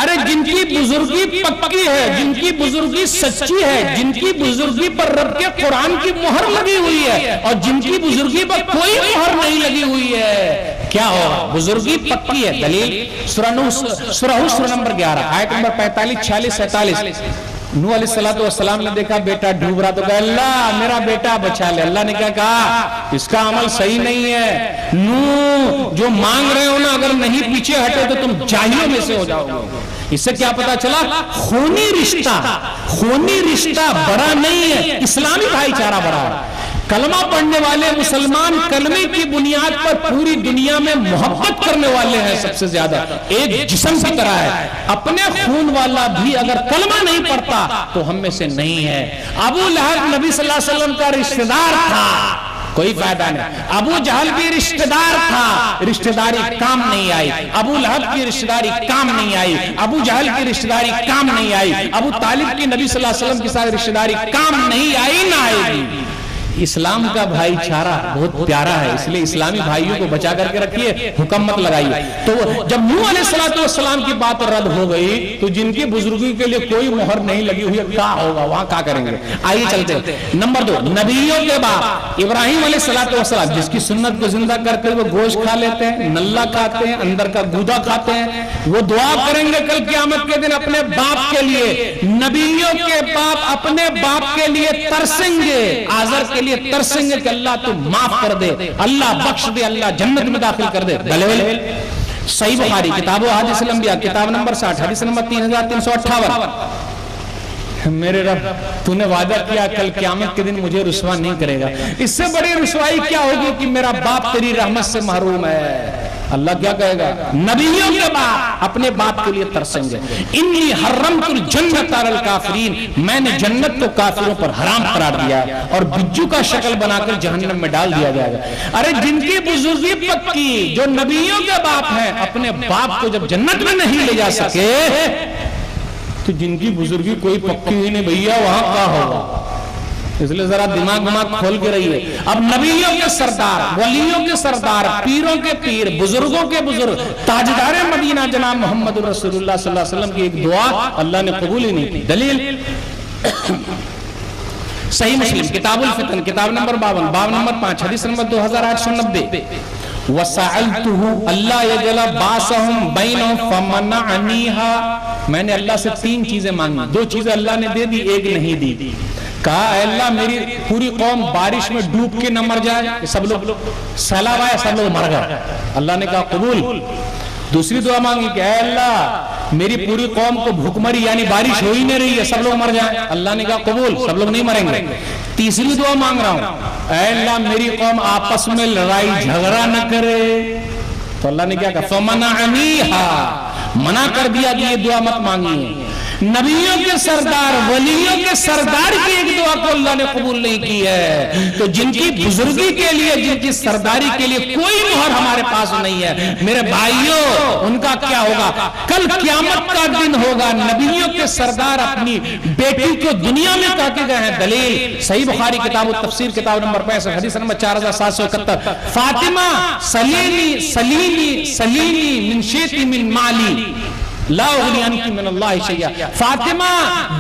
ارے جن کی بزرگی پکی ہے، جن کی بزرگی سچی ہے، جن کی بزرگی پر رب کے قرآن کی مہر لگی ہوئی ہے اور جن کی بزرگی پر کوئی مہر نہیں لگی ہوئی ہے، کیا ہوگا؟ بزرگی پکی ہے. دلیل سورہ سورہ نمبر 11 آیت نمبر 45 46 47. نوح علیہ السلام نے دیکھا بیٹا ڈوب رہا تو کہا اللہ میرا بیٹا بچا لے. اللہ نے کیا کہا؟ اس کا عمل صحیح نہیں ہے. نوح جو مانگ رہے ہو نا اگر نہیں پیچھے ہٹے تو تم جاہلیوں میں سے ہو جاؤ گے. اس سے کیا پتا چلا؟ خونی رشتہ بڑا نہیں ہے، اسلامی بھائی چارہ بڑا ہے. کلمہ پڑھنے والے مسلمان کلمے کی بنیاد پر پوری دنیا میں محبت کرنے والے ہیں سب سے زیادہ. ایک جسم کی طرح ہے. اپنے خون والا بھی اگر کلمہ نہیں پڑھتا تو ہم میں سے نہیں ہے. ابو لہب نبی صلی اللہ علیہ وسلم کا رشتہ دار تھا، کوئی فائدہ نہیں. ابو جہل بھی رشتہ دار تھا، رشتہ داری کام نہیں آئی. ابو لہب کی رشتہ داری کام نہیں آئی، ابو جہل کی رشتہ داری کام نہیں آئی، ابو طالب کی نبی صلی اللہ علیہ وسلم کے ساتھ رشتہ داری کام نہیں آئی، نہ آئے گی. اسلام کا بھائی چارہ بہت پیارا ہے، اس لیے اسلامی بھائیوں کو بچا کر کے رکھیے، حکم مت لگائیے. تو جب نوح علیہ السلام کی بات رد ہو گئی تو جن کی بزرگی کے لیے کوئی مہر نہیں لگی ہوئی کیا ہوگا، وہاں کیا کریں گے؟ آئیے چلتے. نمبر 2 نبیوں کے باپ ابراہیم علیہ السلام جس کی سنت کو زندہ کرتے ہوئے گوشت کھا لیتے ہیں، نلہ کھاتے ہیں، اندر کا گودا کھاتے ہیں. وہ دعا کریں گے کل قیامت کے دن اپنے باپ کے لیے. نبیوں کے باپ اپنے باپ کے لیے ترسیں گے، آزر کے لیے ترسیں گے کہ اللہ تو معاف کر دے، اللہ بخش دے، اللہ جنت میں داخل کر دے. دلیل صحیح بخاری کتاب و احادیث الانبیاء کتاب نمبر 60 حدیث نمبر 3358. میرے رب تو نے وعدہ کیا کل قیامت کے دن مجھے رسوا نہیں کرے گا. اس سے بڑی رسوائی کیا ہوگی کہ میرا باپ تیری رحمت سے محروم ہے. اللہ کیا کہے گا؟ نبیوں کے باپ اپنے باپ کے لیے ترسیں گے. انی حرمت الجنت علی الکافرین، میں نے جنت کو کافروں پر حرام قرار دیا اور بجو کا شکل بنا کر جہنم میں ڈال دیا جائے گا. ارے جن کی بزرگی پکی، جو نبیوں کے باپ ہیں، اپنے باپ کو جب جنت میں نہیں لے جا سکے تو جن کی بزرگی کوئی پکی ہی نہیں بھیا وہاں کیا ہوگا؟ اس لئے ذرا دماغ کھول کے رہیے. اب نبیوں کے سردار، ولیوں کے سردار، پیروں کے پیر، بزرگوں کے بزرگ، تاجدار مدینہ جناب محمد رسول اللہ صلی اللہ علیہ وسلم کی ایک دعا اللہ نے قبول ہی نہیں کی. دلیل صحیح مسلم کتاب الفتن کتاب نمبر 52 باب نمبر 5 حدیث نمبر 2890. وَسَعَلْتُهُ اللہ يَجْلَ بَاسَهُمْ بَيْنَهُمْ فَمَنَعَنِيهَا، میں نے اللہ سے 3 چیزیں مانگی، 2 چیزیں اللہ نے دے دی، ایک نہیں دی. کہا اے اللہ میری پوری قوم بارش میں ڈوب کے نہ مر جائے، سب لوگ سیلاب آئے سب لوگ مر گئے. اللہ نے کہا قبول. دوسری دعا مانگی کہ اے اللہ میری پوری قوم کو بھوکمری یعنی بارش ہو ہی نہیں رہی ہے، سب لوگ مر جائیں. اللہ نے کہا قبول، سب لوگ نہیں مریں گے. تیسری دعا مانگ رہا ہوں اے اللہ میری قوم آپس میں لڑائی جھگڑا نہ کرے. تو اللہ نے کیا کہا فَمَنَعَنِيهَا، منع کر دیا کہ یہ دعا مت مانگیے. نبیوں کے سردار، ولیوں کے سردار کی ایک دعا کو اللہ نے قبول نہیں کی ہے. تو جن کی بزرگی کے لیے، جن کی سرداری کے لیے کوئی مہر ہمارے پاس نہیں ہے میرے بھائیوں، ان کا کیا ہوگا؟ کل قیامت کا دن ہوگا. نبیوں کے سردار اپنی بیٹی کو دنیا میں کہا کے گئے ہیں. دلیل صحیح بخاری کتاب التفسیر کتاب نمبر 65 حدیث نمبر 4771. فاطمہ سلیلی سلیلی سلیلی من شیتی من مالی لا اغنی عنک من اللہ شیئا. فاطمہ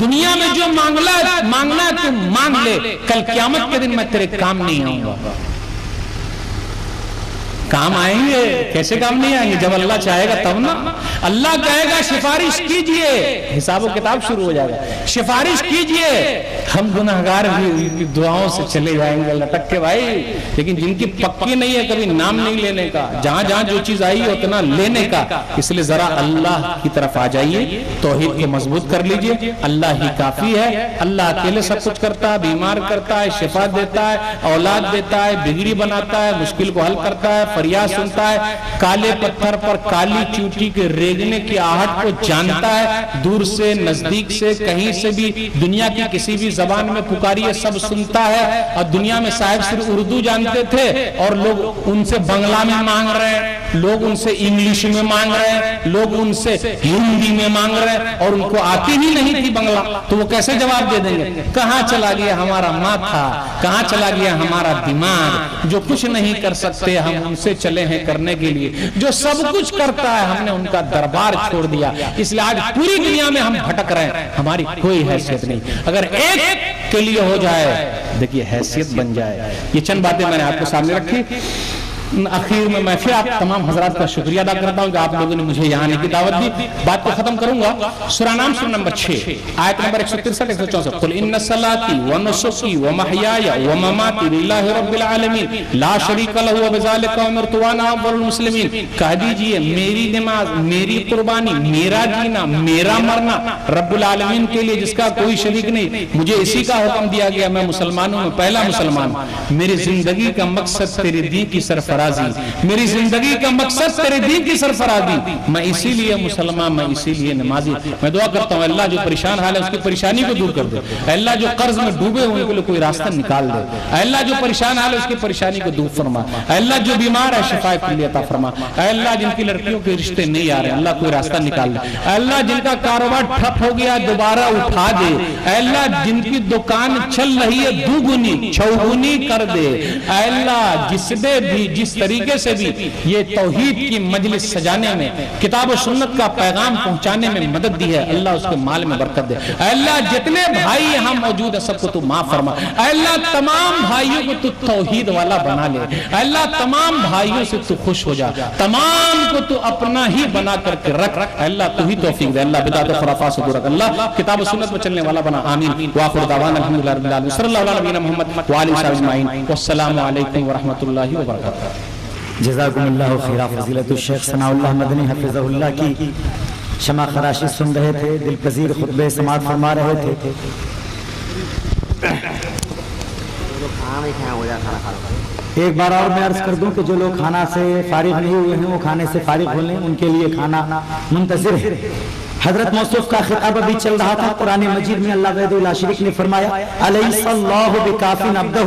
دنیا میں جو مانگنا ہے تم مانگ لے، کل قیامت کے دن میں تیرے کام نہیں آؤں گا. کام آئیں گے؟ کیسے کام نہیں آئیں گے؟ جب اللہ چاہے گا تب نا. اللہ کہے گا سفارش کیجئے، حساب و کتاب شروع ہو جائے گا. سفارش کیجئے، ہم گناہگار بھی ان کی دعاؤں سے چلے جائیں گے لٹک کے بھائی. لیکن جن کی پکی نہیں ہے کبھی نام نہیں لینے کا، جہاں جہاں جو چیز آئی ہے اتنا لینے کا. اس لئے ذرا اللہ کی طرف آ جائیے، توحید کو مضبوط کر لیجئے. اللہ ہی کافی ہے. اللہ اکیلے سب کچھ کرتا ہے، بیمار کرتا ہے، شفا دیتا ہے، اولاد دیتا ہے، بگڑی بناتا ہے، مشکل کو حل کرتا ہے، فریاد سنتا ہے. کالے پتھر پر کالی چوٹی کے ریگنے کی آہٹ کو جانتا ہے. دور سے نزدیک سے کہیں سے بھی دنیا کی کسی بھی زبان میں پکاریے سب سنتا ہے. اور دنیا میں صاحب صرف اردو جانتے تھے اور لوگ ان سے بنگلہ میں مانگ رہے ہیں، لوگ ان سے انگلش میں مانگ رہے ہیں، لوگ ان سے ہندی میں مانگ رہے ہیں اور ان کو آتی ہی نہیں تھی بنگلہ. تو وہ کیسے جواب دے دیں گے؟ کہاں چلا گیا ہمارا ماتھا، کہاں چلا گیا ہمارا دماغ؟ جو کچھ نہیں کر سکتے ہم ان سے چلے ہیں کرنے کے لیے. جو سب کچھ کرتا ہے ہم نے ان کا دربار چھوڑ دیا. اس لیے آج پوری دنیا میں ہم بھٹک رہے ہیں، ہماری کوئی حیثیت نہیں. اگر ایک کے لیے ہو جائے دیکھیے حیثیت بن جائے. یہ چند باتیں میں نے آپ کو سامنے رکھی. اخیر میں پھر آپ تمام حضرات کا شکریہ ادا کرتا ہوں کہ آپ لوگوں نے مجھے یہاں آنے کی دعوت دی. بات کو ختم کروں گا. سورہ نام سورہ نمبر 6 آیت نمبر 163-164. قل ان صلاتي ونسكي ومحياي ومماتي لله رب العالمین لا شریک له وبذلك امرت وانا اول المسلمین. کہہ دیجئے میری نماز، میری قربانی، میرا جینا، میرا مرنا رب العالمین کے لیے جس کا کوئی شریک نہیں. مجھے اسی کا حکم دیا گیا، میں مسلمانوں میں پہلا مسلمان. میری زندگی کا مقصد تیرے دین کی سرفرازی، میری زندگی کا مقصد تیرے دین کی سرفرازی. میں اسی لیے مسلمان، میں اسی لیے نمازی. میں دعا کرتا ہوں اللہ جو پریشان حال ہے اس کی پریشانی کو دور کر دے. اللہ جو قرض میں ڈوبے ہوئے ان کے لیے کوئی راستہ نکال دے. اللہ جو پریشان حال ہے اس کی پریشانی کو دور فرما. اللہ جو بیمار ہے شفا کے لیے عطا فرما. اللہ جن کی لڑکیوں کے رشتے نہیں آ رہے اللہ کوئی راستہ نکال دے. اللہ جن کا کاروبار ٹھپ ہو گیا دوبارہ اٹھا دے. اللہ جن کی دکان چل رہی ہے دوگنی چوگنی کر دے. اللہ جس نے بھی جس طریقے سے بھی یہ توحید کی مجلس سجانے میں، کتاب و سنت کا پیغام پہنچانے میں مدد دی ہے اللہ اس کے مال میں برکت دے. اے اللہ جتنے بھائی یہاں موجود ہیں سب کو تو معاف فرما. اے اللہ تمام بھائیوں کو تو توحید والا بنا لے. اے اللہ تمام بھائیوں سے تو خوش ہو جا، تمام کو تو اپنا ہی بنا کر کے رکھ. اے اللہ تو ہی توفیق دے. اللہ بدعت و خرافات سے دور رکھ. اللہ کتاب و سنت میں چلنے والا بنا. آمین. وآخر دعوانا الحمدللہ رب العالمین. صلی اللہ علیہ نبینا محمد وآلہ وصحبہ اجمعین. والسلام علیکم ورحمۃ اللہ وبرکاتہ. جزاکم اللہ خیرہ. فضیلت الشیخ ثناء اللہ مدنی حفظہ اللہ کی شمع خراشی سن رہے تھے، دل پذیر خطبے سماعت فرما رہے تھے. ایک بار اور میں عرض کر دوں کہ جو لوگ کھانا سے فارغ نہیں ہوئے ہیں وہ کھانے سے فارغ ہو لیں، ان کے لیے کھانا منتظر ہے۔ حضرت موصوف کا خطاب ابھی چل رہا تھا، قرآن مجید میں اللہ وحدہ لا شریک نے فرمایا الیس اللہ بکاف عبدہ،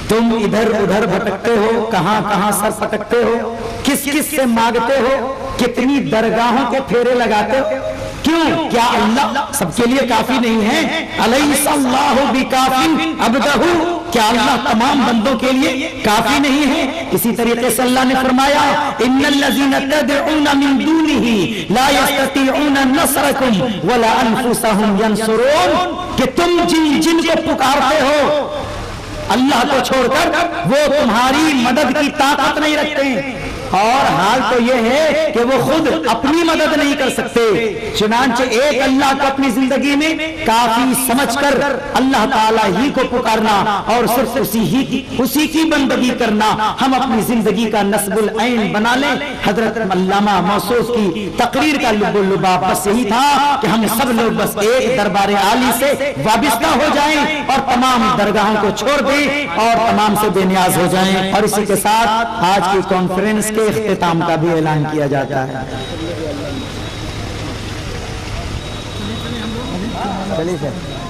تم ادھر ادھر بھٹکتے ہو، کہاں کہاں سر پٹکتے ہو، کس کس سے مانگتے ہو، کتنی درگاہوں کے پھیرے لگاتے ہو، کیوں؟ کیا اللہ سب کے لیے کافی نہیں ہے؟ الیس اللہ بکاف عبدہ، کیا اللہ تمام بندوں کے لیے کافی نہیں ہے؟ اسی طریقے سے اللہ نے فرمایا ان الذین تدعون من دونہ لا یستطیعون نصرکم ولا انفسهم ینصرون، کہ تم جن کو پکارتے ہو اللہ کو چھوڑ کر وہ تمہاری مدد کی طاقت نہیں رکھتے ہیں، اور حال تو یہ ہے کہ وہ خود اپنی مدد نہیں کر سکتے۔ چنانچہ ایک اللہ کو اپنی زندگی میں کافی سمجھ کر اللہ تعالیٰ ہی کو پکارنا اور صرف اسی کی بندگی کرنا ہم اپنی زندگی کا نصب العین بنا لیں۔ حضرت علامہ موصوف کی تقریر کا لب و لباب بس یہی تھا کہ ہم سب لوگ بس ایک دربار عالی سے وابستہ ہو جائیں اور تمام درگاہوں کو چھوڑ دیں اور تمام سے بے نیاز ہو جائیں۔ اور اسی کے ساتھ آج کی کانفرنس کے اختتام کا بھی اعلان کیا جاتا ہے۔ چلیے سر۔